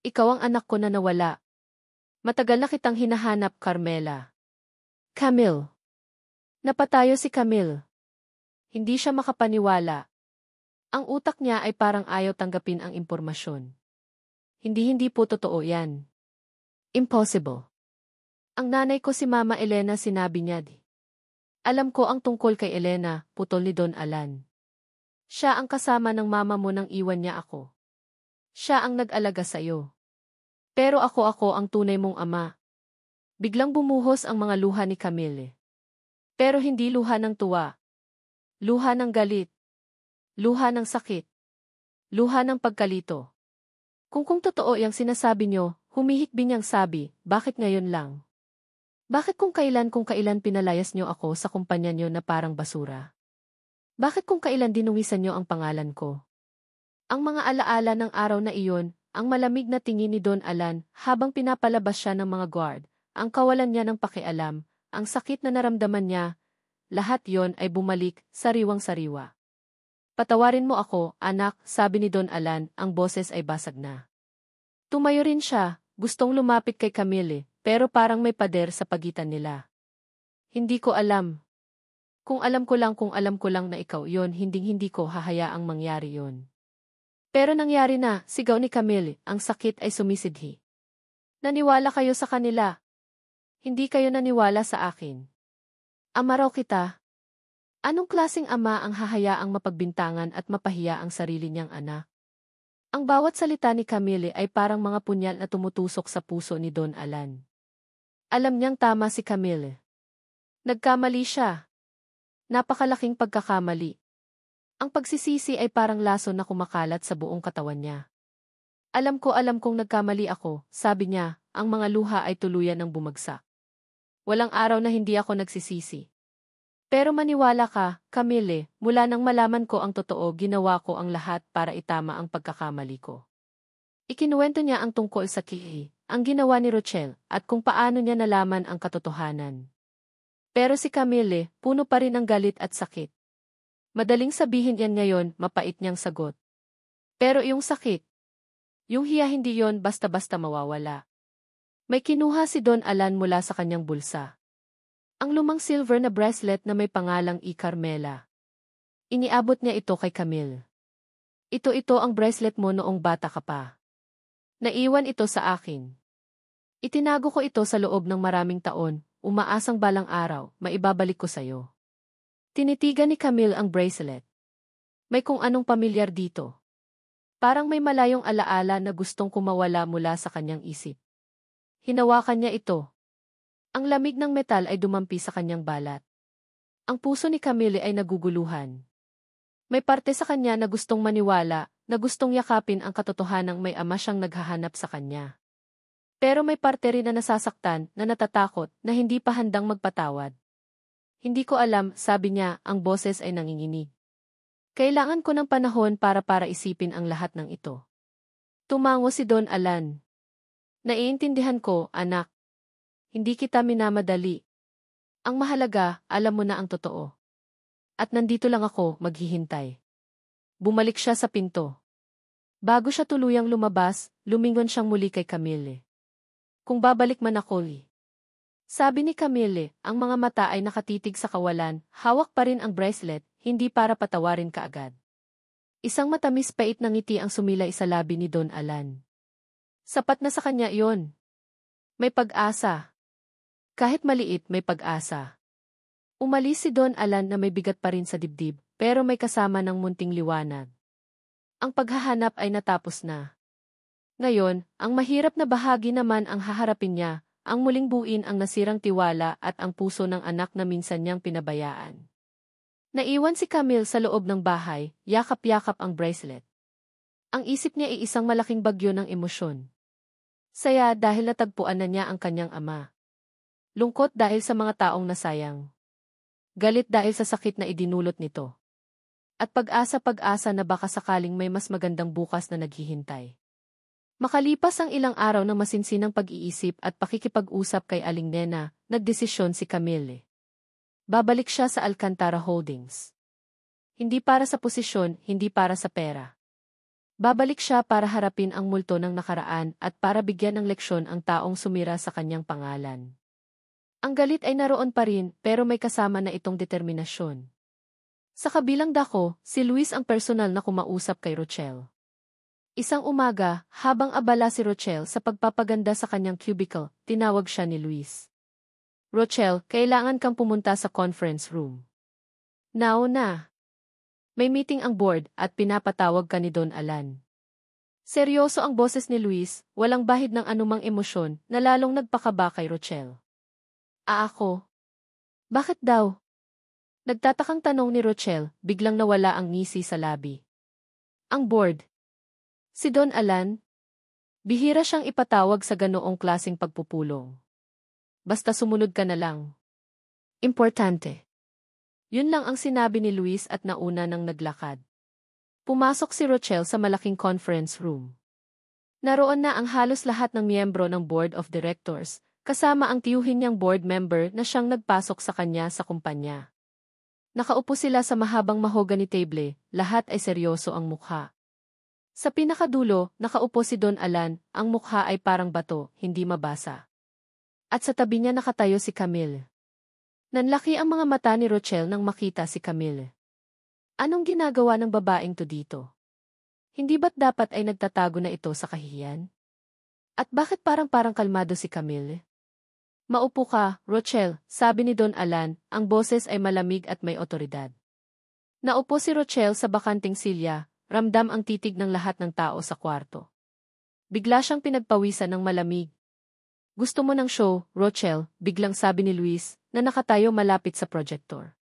A: Ikaw ang anak ko na nawala. Matagal na kitang hinahanap, Carmela. Camille. Napatayo si Camille. Hindi siya makapaniwala. Ang utak niya ay parang ayaw tanggapin ang impormasyon. Hindi po totoo yan. Impossible. Ang nanay ko si Mama Elena, sinabi niya. Alam ko ang tungkol kay Elena, putol ni Don Alan. Siya ang kasama ng mama mo nang iwan niya ako. Siya ang nag-alaga sa'yo. Pero ako ang tunay mong ama. Biglang bumuhos ang mga luha ni Camille. Pero hindi luha ng tuwa. Luha ng galit. Luha ng sakit. Luha ng pagkalito. Kung totoo yung sinasabi niyo, humihikbi niyang sabi, bakit ngayon lang? Bakit kung kailan pinalayas niyo ako sa kumpanya niyo na parang basura? Bakit kung kailan dinuwisan niyo ang pangalan ko? Ang mga alaala ng araw na iyon, ang malamig na tingin ni Don Alan habang pinapalabas siya ng mga guard, ang kawalan niya ng pakialam, ang sakit na naramdaman niya, lahat yon ay bumalik, sariwang-sariwa. Patawarin mo ako, anak, sabi ni Don Alan, ang boses ay basag na. Tumayo rin siya, gustong lumapit kay Camille, pero parang may pader sa pagitan nila. Hindi ko alam. Kung alam ko lang na ikaw yon, hindi ko hahayaang mangyari yon. Pero nangyari na, sigaw ni Camille, ang sakit ay sumisidhi. Naniwala kayo sa kanila. Hindi kayo naniwala sa akin. Ama raw kita. Anong klaseng ama ang hahayaang mapagbintangan at mapahiya ang sarili niyang anak? Ang bawat salita ni Camille ay parang mga punyal na tumutusok sa puso ni Don Alan. Alam niyang tama si Camille. Nagkamali siya. Napakalaking pagkakamali. Ang pagsisisi ay parang laso na kumakalat sa buong katawan niya. Alam kong nagkamali ako, sabi niya, ang mga luha ay tuluyan ng bumagsak. Walang araw na hindi ako nagsisisi. Pero maniwala ka, Camille, mula nang malaman ko ang totoo ginawa ko ang lahat para itama ang pagkakamali ko. Ikinuwento niya ang tungkol sa Kihi, ang ginawa ni Rochelle, at kung paano niya nalaman ang katotohanan. Pero si Camille, puno pa rin ng galit at sakit. Madaling sabihin yan ngayon, mapait niyang sagot. Pero yung sakit, yung hiya hindi yon basta-basta mawawala. May kinuha si Don Alan mula sa kanyang bulsa. Ang lumang silver na bracelet na may pangalang E. Carmela. Iniabot niya ito kay Camille. Ito ang bracelet mo noong bata ka pa. Naiwan ito sa akin. Itinago ko ito sa loob ng maraming taon, umaasang balang araw, maibabalik ko sa'yo. Tinitigan ni Camille ang bracelet. May kung anong pamilyar dito. Parang may malayong alaala na gustong kumawala mula sa kanyang isip. Hinawakan niya ito. Ang lamig ng metal ay dumampi sa kanyang balat. Ang puso ni Camille ay naguguluhan. May parte sa kanya na gustong maniwala, na gustong yakapin ang katotohanang may ama siyang naghahanap sa kanya. Pero may parte rin na nasasaktan, na natatakot, na hindi pa handang magpatawad. Hindi ko alam, sabi niya, ang boses ay nanginginig. Kailangan ko ng panahon para isipin ang lahat ng ito. Tumango si Don Alan. Naiintindihan ko, anak. Hindi kita minamadali. Ang mahalaga, alam mo na ang totoo. At nandito lang ako, maghihintay. Bumalik siya sa pinto. Bago siya tuluyang lumabas, lumingon siyang muli kay Camille. Kung babalik man ako, sabi ni Camille, ang mga mata ay nakatitig sa kawalan, hawak pa rin ang bracelet, hindi para patawarin kaagad. Isang matamis pait na ngiti ang sumilay sa labi ni Don Alan. Sapat na sa kanya iyon. May pag-asa. Kahit maliit, may pag-asa. Umalis si Don Alan na may bigat pa rin sa dibdib, pero may kasama ng munting liwanag. Ang paghahanap ay natapos na. Ngayon, ang mahirap na bahagi naman ang haharapin niya, ang muling buuin ang nasirang tiwala at ang puso ng anak na minsan niyang pinabayaan. Naiwan si Camille sa loob ng bahay, yakap-yakap ang bracelet. Ang isip niya ay isang malaking bagyo ng emosyon. Saya dahil natagpuan na niya ang kanyang ama. Lungkot dahil sa mga taong nasayang. Galit dahil sa sakit na idinulot nito. At pag-asa na baka sakaling may mas magandang bukas na naghihintay. Makalipas ang ilang araw ng masinsinang pag-iisip at pakikipag-usap kay Aling Nena, nagdesisyon si Camille. Babalik siya sa Alcantara Holdings. Hindi para sa posisyon, hindi para sa pera. Babalik siya para harapin ang multo ng nakaraan at para bigyan ng leksyon ang taong sumira sa kanyang pangalan. Ang galit ay naroon pa rin pero may kasama na itong determinasyon. Sa kabilang dako, si Luis ang personal na kumausap kay Rochelle. Isang umaga, habang abala si Rochelle sa pagpapaganda sa kanyang cubicle, tinawag siya ni Luis. Rochelle, kailangan kang pumunta sa conference room. Now na. May meeting ang board at pinapatawag ka ni Don Alan. Seryoso ang boses ni Luis, walang bahid ng anumang emosyon na lalong nagpakaba kay Rochelle. Ako? Bakit daw? Nagtatakang tanong ni Rochelle, biglang nawala ang ngisi sa labi. Ang board. Si Don Alan? Bihira siyang ipatawag sa ganoong klaseng pagpupulong. Basta sumunod ka na lang. Importante. Yun lang ang sinabi ni Luis at nauna nang naglakad. Pumasok si Rochelle sa malaking conference room. Naroon na ang halos lahat ng miyembro ng Board of Directors, kasama ang tiyuhin niyang board member na siyang nagpasok sa kanya sa kumpanya. Nakaupo sila sa mahabang mahogany table, lahat ay seryoso ang mukha. Sa pinakadulo, nakaupo si Don Alan, ang mukha ay parang bato, hindi mabasa. At sa tabi niya nakatayo si Camille. Nanlaki ang mga mata ni Rochelle nang makita si Camille. Anong ginagawa ng babaeng to dito? Hindi ba't dapat ay nagtatago na ito sa kahihiyan? At bakit parang kalmado si Camille? Maupo ka, Rochelle, sabi ni Don Alan, ang boses ay malamig at may otoridad. Naupo si Rochelle sa bakanting silya, ramdam ang titig ng lahat ng tao sa kwarto. Bigla siyang pinagpawisan ng malamig. Gusto mo ng show, Rochelle, biglang sabi ni Luis, na nakatayo malapit sa projector.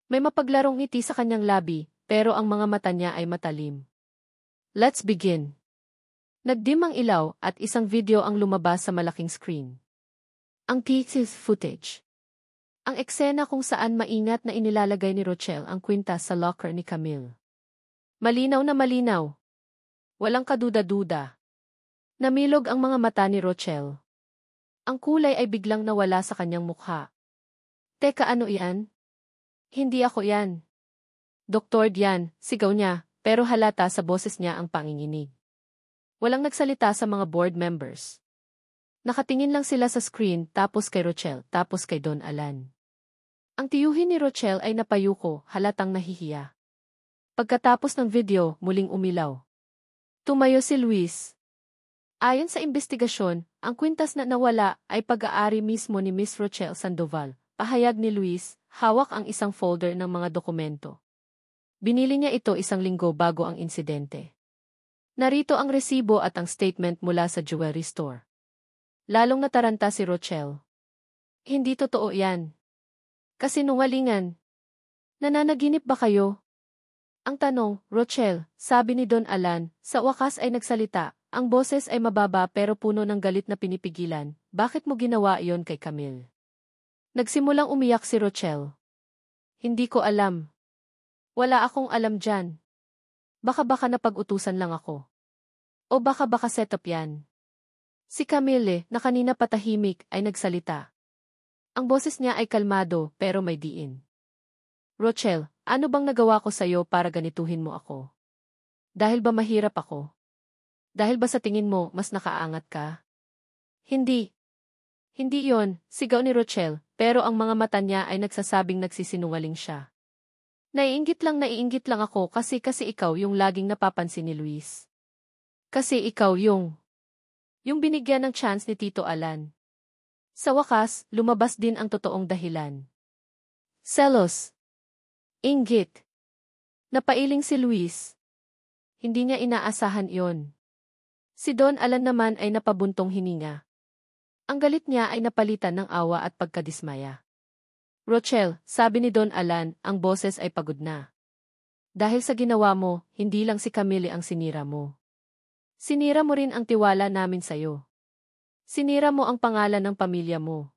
A: May mapaglarong ngiti sa kanyang labi, pero ang mga mata niya ay matalim. Let's begin. Nagdim ang ilaw at isang video ang lumabas sa malaking screen. Ang PX footage. Ang eksena kung saan maingat na inilalagay ni Rochelle ang kwintas sa locker ni Camille. Malinaw na malinaw. Walang kaduda-duda. Namilog ang mga mata ni Rochelle. Ang kulay ay biglang nawala sa kanyang mukha. Teka, ano yan? Hindi ako yan. Doktor Dian, sigaw niya, pero halata sa boses niya ang panginginig. Walang nagsalita sa mga board members. Nakatingin lang sila sa screen, tapos kay Rochelle, tapos kay Don Alan. Ang tiyuhin ni Rochelle ay napayuko, halatang nahihiya. Pagkatapos ng video, muling umilaw. Tumayo si Luis. Ayon sa investigasyon, ang kwintas na nawala ay pag-aari mismo ni Miss Rochelle Sandoval. Pahayag ni Luis, hawak ang isang folder ng mga dokumento. Binili niya ito 1 linggo bago ang insidente. Narito ang resibo at ang statement mula sa jewelry store. Lalong nataranta si Rochelle. Hindi totoo yan. Kasinungalingan. Nananaginip ba kayo? Ang tanong, Rochelle, sabi ni Don Alan, sa wakas ay nagsalita, ang boses ay mababa pero puno ng galit na pinipigilan. Bakit mo ginawa iyon kay Camille? Nagsimulang umiyak si Rochelle. Hindi ko alam. Wala akong alam dyan. Baka napag-utusan lang ako. O baka setup yan. Si Camille, na kanina patahimik, ay nagsalita. Ang boses niya ay kalmado pero may diin. Rochelle, ano bang nagawa ko sa'yo para ganituhin mo ako? Dahil ba mahirap ako? Dahil ba sa tingin mo mas nakaangat ka? Hindi. Hindi yon, sigaw ni Rochelle, pero ang mga mata niya ay nagsasabing nagsisinungaling siya. Naiinggit lang ako kasi ikaw yung laging napapansin ni Luis. Kasi ikaw yung binigyan ng chance ni Tito Alan. Sa wakas, lumabas din ang totoong dahilan. Selos. Inggit. Napailing si Luis. Hindi niya inaasahan iyon. Si Don Alan naman ay napabuntong hininga. Ang galit niya ay napalitan ng awa at pagkadismaya. Rochelle, sabi ni Don Alan, ang boses ay pagod na. Dahil sa ginawa mo, hindi lang si Camille ang sinira mo. Sinira mo rin ang tiwala namin sa'yo. Sinira mo ang pangalan ng pamilya mo.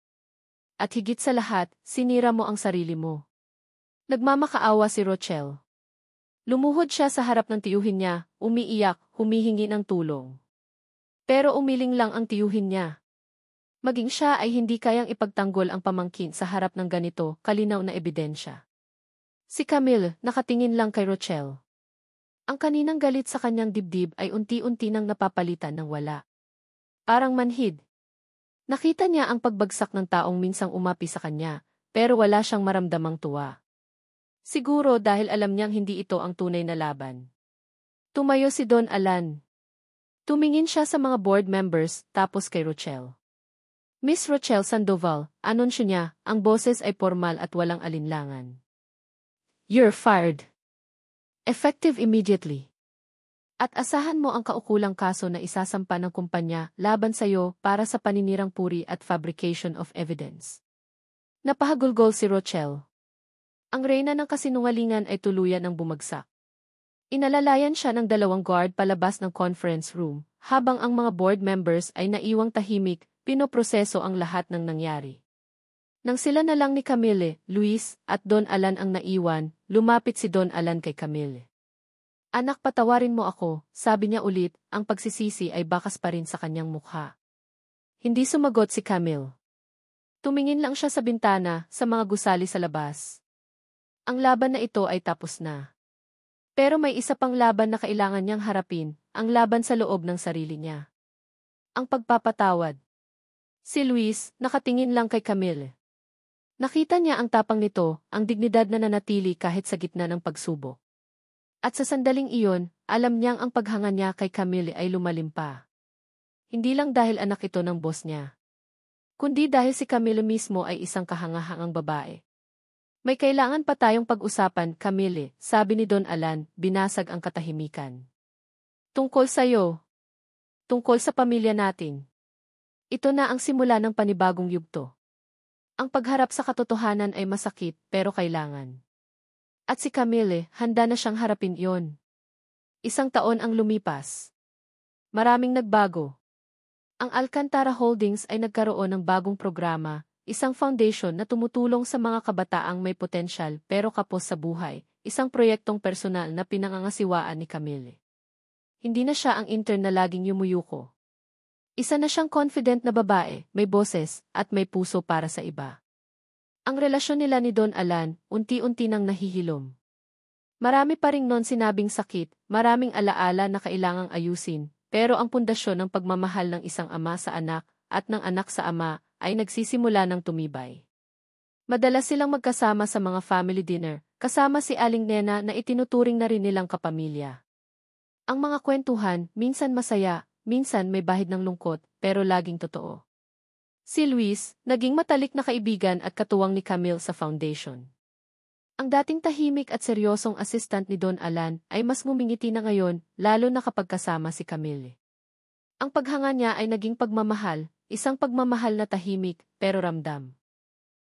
A: At higit sa lahat, sinira mo ang sarili mo. Nagmamakaawa si Rochelle. Lumuhod siya sa harap ng tiyuhin niya, umiiyak, humihingi ng tulong. Pero umiling lang ang tiyuhin niya. Maging siya ay hindi kayang ipagtanggol ang pamangkin sa harap ng ganito, kalinaw na ebidensya. Si Camille, nakatingin lang kay Rochelle. Ang kaninang galit sa kanyang dibdib ay unti-unti nang napapalitan ng wala. Parang manhid. Nakita niya ang pagbagsak ng taong minsang umapi sa kanya, pero wala siyang maramdamang tuwa. Siguro dahil alam niyang hindi ito ang tunay na laban. Tumayo si Don Alan. Tumingin siya sa mga board members, tapos kay Rochelle. Miss Rochelle Sandoval, anunsyo niya, ang boses ay formal at walang alinlangan. You're fired. Effective immediately. At asahan mo ang kaukulang kaso na isasampa ng kumpanya laban sa'yo para sa paninirang puri at fabrication of evidence. Napahagulgol si Rochelle. Ang reyna ng kasinungalingan ay tuluyan ang bumagsak. Inalalayan siya ng 2 guard palabas ng conference room, habang ang mga board members ay naiwang tahimik, pinoproseso ang lahat ng nangyari. Nang sila na lang ni Camille, Luis, at Don Alan ang naiwan, lumapit si Don Alan kay Camille. Anak, patawarin mo ako, sabi niya ulit, ang pagsisisi ay bakas pa rin sa kanyang mukha. Hindi sumagot si Camille. Tumingin lang siya sa bintana, sa mga gusali sa labas. Ang laban na ito ay tapos na. Pero may isa pang laban na kailangan niyang harapin, ang laban sa loob ng sarili niya. Ang pagpapatawad. Si Luis, nakatingin lang kay Camille. Nakita niya ang tapang nito, ang dignidad na nanatili kahit sa gitna ng pagsubok. At sa sandaling iyon, alam niyang ang paghanga niya kay Camille ay lumalim pa. Hindi lang dahil anak ito ng boss niya, kundi dahil si Camille mismo ay isang kahangahangang babae. May kailangan pa tayong pag-usapan, Camille, sabi ni Don Alan, binasag ang katahimikan. Tungkol sa'yo. Tungkol sa pamilya natin. Ito na ang simula ng panibagong yugto. Ang pagharap sa katotohanan ay masakit, pero kailangan. At si Camille, handa na siyang harapin iyon. 1 taon ang lumipas. Maraming nagbago. Ang Alcantara Holdings ay nagkaroon ng bagong programa, isang foundation na tumutulong sa mga kabataang may potensyal pero kapos sa buhay, isang proyektong personal na pinangangasiwaan ni Camille. Hindi na siya ang intern na laging yumuyuko. Isa na siyang confident na babae, may boses, at may puso para sa iba. Ang relasyon nila ni Don Alan, unti-unti nang nahihilom. Marami pa ring non-sinabing sakit, maraming alaala na kailangang ayusin, pero ang pundasyon ng pagmamahal ng isang ama sa anak, at ng anak sa ama, ay nagsisimula ng tumibay. Madalas silang magkasama sa mga family dinner, kasama si Aling Nena na itinuturing na rin nilang kapamilya. Ang mga kwentuhan, minsan masaya, minsan may bahid ng lungkot, pero laging totoo. Si Luis, naging matalik na kaibigan at katuwang ni Camille sa foundation. Ang dating tahimik at seryosong assistant ni Don Alan ay mas ngumingiti na ngayon, lalo na kapag kasama si Camille. Ang paghanga niya ay naging pagmamahal, isang pagmamahal na tahimik, pero ramdam.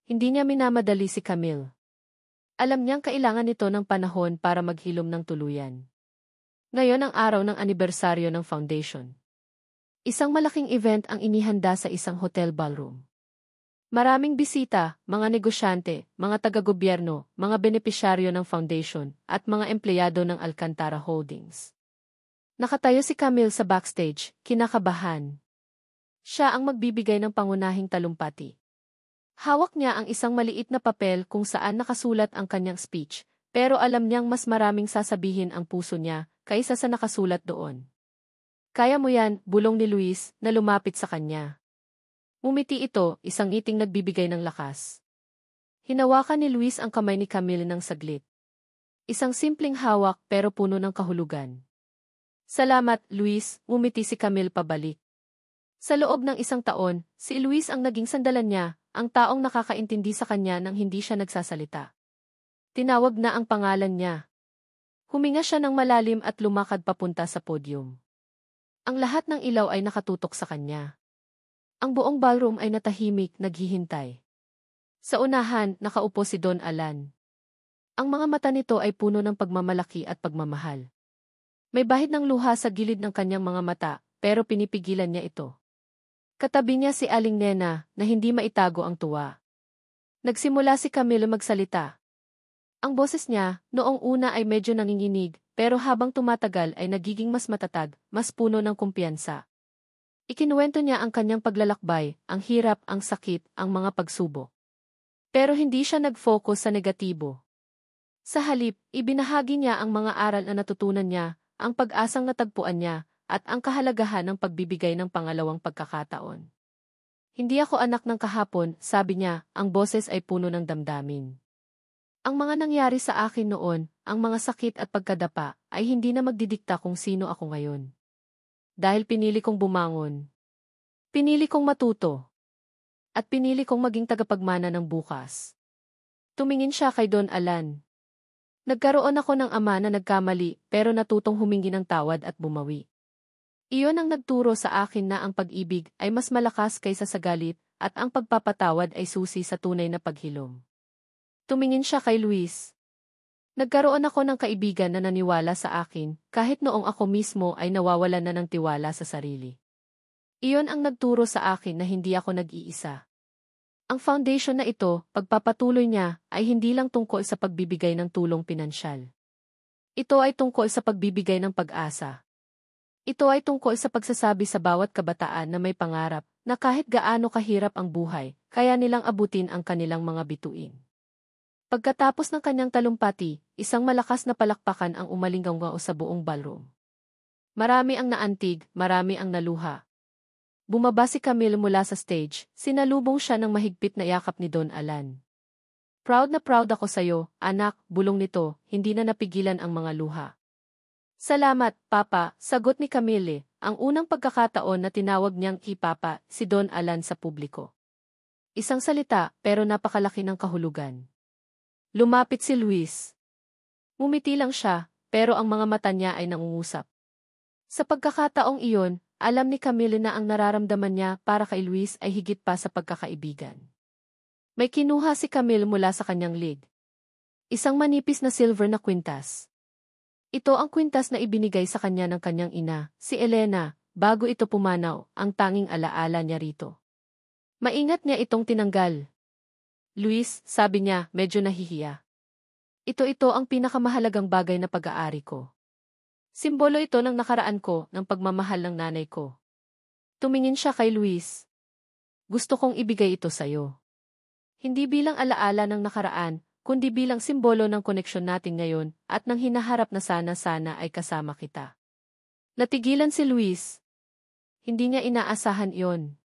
A: Hindi niya minamadali si Camille. Alam niyang kailangan nito ng panahon para maghilom ng tuluyan. Ngayon ang araw ng anibersaryo ng foundation. Isang malaking event ang inihanda sa isang hotel ballroom. Maraming bisita, mga negosyante, mga taga-gobyerno, mga benepisyaryo ng foundation, at mga empleyado ng Alcantara Holdings. Nakatayo si Camille sa backstage, kinakabahan. Siya ang magbibigay ng pangunahing talumpati. Hawak niya ang isang maliit na papel kung saan nakasulat ang kanyang speech, pero alam niyang mas maraming sasabihin ang puso niya kaysa sa nakasulat doon. Kaya mo yan, bulong ni Luis, na lumapit sa kanya. Umiti ito, isang ngiting nagbibigay ng lakas. Hinawakan ni Luis ang kamay ni Camille ng saglit. Isang simpleng hawak pero puno ng kahulugan. Salamat, Luis, umiti si Camille pabalik. Sa loob ng isang taon, si Luis ang naging sandalan niya, ang taong nakakaintindi sa kanya nang hindi siya nagsasalita. Tinawag na ang pangalan niya. Huminga siya ng malalim at lumakad papunta sa podium. Ang lahat ng ilaw ay nakatutok sa kanya. Ang buong ballroom ay natahimik, naghihintay. Sa unahan, nakaupo si Don Alan. Ang mga mata nito ay puno ng pagmamalaki at pagmamahal. May bahid ng luha sa gilid ng kanyang mga mata, pero pinipigilan niya ito. Katabi niya si Aling Nena, na hindi maitago ang tuwa. Nagsimula si Camille magsalita. Ang boses niya, noong una ay medyo nanginginig, pero habang tumatagal ay nagiging mas matatag, mas puno ng kumpiyansa. Ikinuwento niya ang kanyang paglalakbay, ang hirap, ang sakit, ang mga pagsubok. Pero hindi siya nag-focus sa negatibo. Sa halip, ibinahagi niya ang mga aral na natutunan niya, ang pag-asang natagpuan niya, at ang kahalagahan ng pagbibigay ng pangalawang pagkakataon. Hindi ako anak ng kahapon, sabi niya, ang boses ay puno ng damdamin. Ang mga nangyari sa akin noon, ang mga sakit at pagkadapa, ay hindi na magdidikta kung sino ako ngayon. Dahil pinili kong bumangon. Pinili kong matuto. At pinili kong maging tagapagmana ng bukas. Tumingin siya kay Don Alan. Nagkaroon ako ng ama na nagkamali, pero natutong humingi ng tawad at bumawi. Iyon ang nagturo sa akin na ang pag-ibig ay mas malakas kaysa sa galit, at ang pagpapatawad ay susi sa tunay na paghilom. Tumingin siya kay Luis. Nagkaroon ako ng kaibigan na naniwala sa akin, kahit noong ako mismo ay nawawalan na ng tiwala sa sarili. Iyon ang nagturo sa akin na hindi ako nag-iisa. Ang foundation na ito, pagpapatuloy niya, ay hindi lang tungkol sa pagbibigay ng tulong pinansyal. Ito ay tungkol sa pagbibigay ng pag-asa. Ito ay tungkol sa pagsasabi sa bawat kabataan na may pangarap, na kahit gaano kahirap ang buhay, kaya nilang abutin ang kanilang mga bituin. Pagkatapos ng kanyang talumpati, isang malakas na palakpakan ang umalinggaw sa buong ballroom. Marami ang naantig, marami ang naluha. Bumaba si Camille mula sa stage, sinalubong siya ng mahigpit na yakap ni Don Alan. Proud na proud ako sa'yo, anak, bulong nito, hindi na napigilan ang mga luha. Salamat, Papa, sagot ni Camille, ang unang pagkakataon na tinawag niyang Papa, si Don Alan sa publiko. Isang salita, pero napakalaki ng kahulugan. Lumapit si Luis. Ngumiti lang siya, pero ang mga mata niya ay nangungusap. Sa pagkakataong iyon, alam ni Camille na ang nararamdaman niya para kay Luis ay higit pa sa pagkakaibigan. May kinuha si Camille mula sa kanyang lig. Isang manipis na silver na kwintas. Ito ang kwintas na ibinigay sa kanya ng kanyang ina, si Elena, bago ito pumanaw, ang tanging alaala niya rito. Maingat niya itong tinanggal. Luis, sabi niya, medyo nahihiya. Ito ang pinakamahalagang bagay na pag-aari ko. Simbolo ito ng nakaraan ko, ng pagmamahal ng nanay ko. Tumingin siya kay Luis. Gusto kong ibigay ito sa'yo. Hindi bilang alaala ng nakaraan, kundi bilang simbolo ng koneksyon natin ngayon at ng hinaharap na sana ay kasama kita. Natigilan si Luis. Hindi niya inaasahan iyon.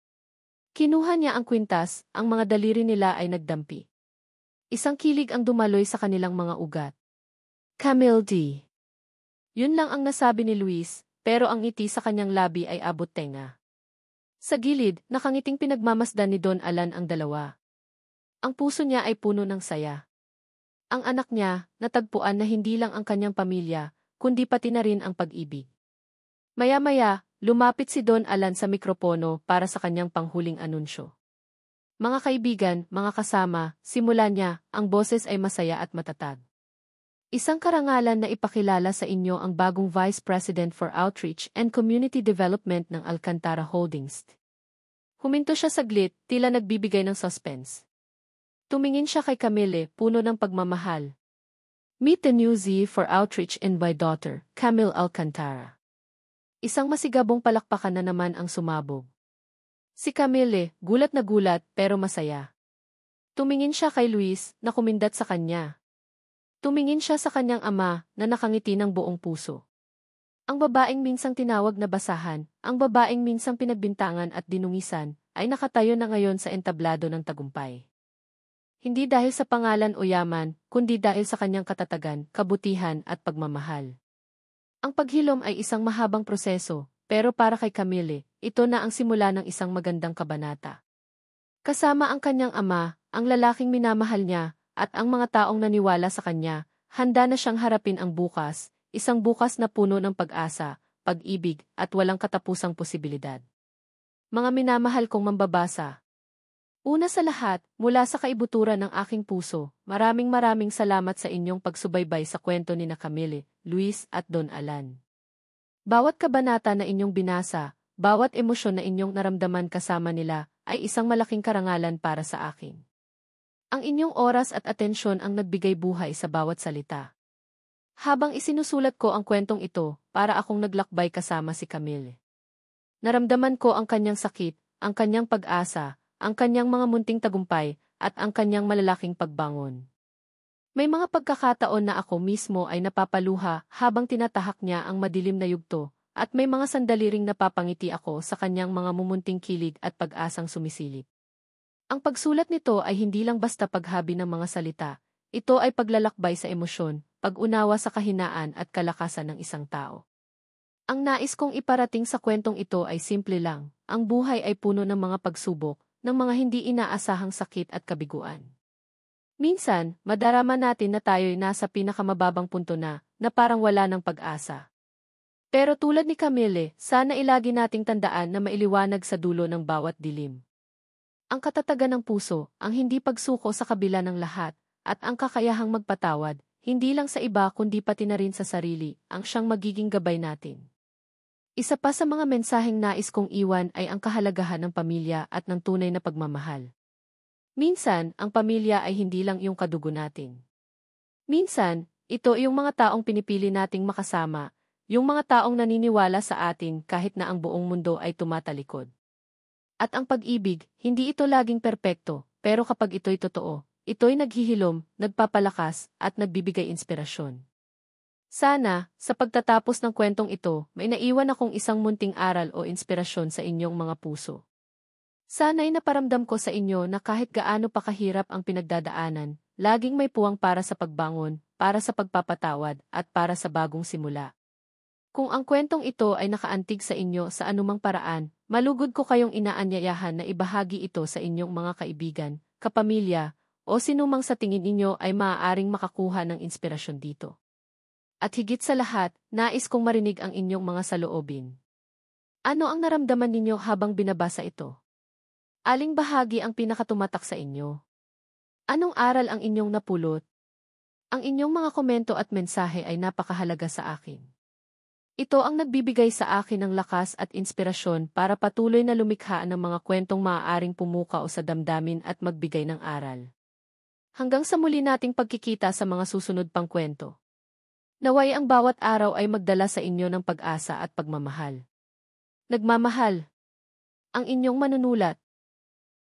A: Kinuha niya ang kwintas, ang mga daliri nila ay nagdampi. Isang kilig ang dumaloy sa kanilang mga ugat. Camille D. Yun lang ang nasabi ni Luis, pero ang ngiti sa kanyang labi ay abot tenga. Sa gilid, nakangiting pinagmamasdan ni Don Alan ang dalawa. Ang puso niya ay puno ng saya. Ang anak niya, natagpuan na hindi lang ang kanyang pamilya, kundi pati na rin ang pag-ibig. Maya-maya, lumapit si Don Alan sa mikropono para sa kanyang panghuling anunsyo. Mga kaibigan, mga kasama, simula niya, ang boses ay masaya at matatag. Isang karangalan na ipakilala sa inyo ang bagong Vice President for Outreach and Community Development ng Alcantara Holdings. Huminto siya saglit, tila nagbibigay ng suspense. Tumingin siya kay Camille, puno ng pagmamahal. Meet the new Z for Outreach and my daughter, Camille Alcantara. Isang masigabong palakpakan na naman ang sumabog. Si Camille, gulat na gulat pero masaya. Tumingin siya kay Luis, na kumindat sa kanya. Tumingin siya sa kanyang ama, na nakangiti ng buong puso. Ang babaeng minsang tinawag na basahan, ang babaeng minsang pinagbintangan at dinungisan, ay nakatayo na ngayon sa entablado ng tagumpay. Hindi dahil sa pangalan o yaman, kundi dahil sa kanyang katatagan, kabutihan at pagmamahal. Ang paghilom ay isang mahabang proseso, pero para kay Camille, ito na ang simula ng isang magandang kabanata. Kasama ang kanyang ama, ang lalaking minamahal niya, at ang mga taong naniwala sa kanya, handa na siyang harapin ang bukas, isang bukas na puno ng pag-asa, pag-ibig, at walang katapusang posibilidad. Mga minamahal kong mambabasa. Una sa lahat, mula sa kaibuturan ng aking puso, maraming salamat sa inyong pagsubaybay sa kwento ni Camille, Luis at Don Alan. Bawat kabanata na inyong binasa, bawat emosyon na inyong naramdaman kasama nila, ay isang malaking karangalan para sa akin. Ang inyong oras at atensyon ang nagbigay buhay sa bawat salita. Habang isinusulat ko ang kwentong ito, para akong naglakbay kasama si Camille. Naramdaman ko ang kanyang sakit, ang kanyang pag-asa, ang kanyang mga munting tagumpay, at ang kanyang malalaking pagbangon. May mga pagkakataon na ako mismo ay napapaluha habang tinatahak niya ang madilim na yugto, at may mga sandali ring napapangiti ako sa kanyang mga mumunting kilig at pag-asang sumisilip. Ang pagsulat nito ay hindi lang basta paghabi ng mga salita, ito ay paglalakbay sa emosyon, pag-unawa sa kahinaan at kalakasan ng isang tao. Ang nais kong iparating sa kwentong ito ay simple lang, ang buhay ay puno ng mga pagsubok, ng mga hindi inaasahang sakit at kabiguan. Minsan, madarama natin na tayo'y nasa pinakamababang punto na parang wala ng pag-asa. Pero tulad ni Camille, sana ilagi nating tandaan na mailiwanag sa dulo ng bawat dilim. Ang katatagan ng puso, ang hindi pagsuko sa kabila ng lahat, at ang kakayahang magpatawad, hindi lang sa iba kundi pati na rin sa sarili, ang siyang magiging gabay natin. Isa pa sa mga mensaheng nais kong iwan ay ang kahalagahan ng pamilya at ng tunay na pagmamahal. Minsan, ang pamilya ay hindi lang yung kadugo natin. Minsan, ito yung mga taong pinipili nating makasama, yung mga taong naniniwala sa atin kahit na ang buong mundo ay tumatalikod. At ang pag-ibig, hindi ito laging perpekto, pero kapag ito'y totoo, ito'y naghihilom, nagpapalakas, at nagbibigay inspirasyon. Sana, sa pagtatapos ng kwentong ito, may naiwan akong isang munting aral o inspirasyon sa inyong mga puso. Sana'y naparamdam ko sa inyo na kahit gaano pa kahirap ang pinagdadaanan, laging may puwang para sa pagbangon, para sa pagpapatawad, at para sa bagong simula. Kung ang kwentong ito ay nakaantig sa inyo sa anumang paraan, malugod ko kayong inaanyayahan na ibahagi ito sa inyong mga kaibigan, kapamilya, o sinumang sa tingin ninyo ay maaaring makakuha ng inspirasyon dito. At higit sa lahat, nais kong marinig ang inyong mga saloobin. Ano ang naramdaman ninyo habang binabasa ito? Aling bahagi ang pinakatumatak sa inyo? Anong aral ang inyong napulot? Ang inyong mga komento at mensahe ay napakahalaga sa akin. Ito ang nagbibigay sa akin ng lakas at inspirasyon para patuloy na lumikha ng mga kwentong maaaring pumukaw sa damdamin at magbigay ng aral. Hanggang sa muli nating pagkikita sa mga susunod pang kwento. Naway ang bawat araw ay magdala sa inyo ng pag-asa at pagmamahal. Nagmamahal. Ang inyong manunulat.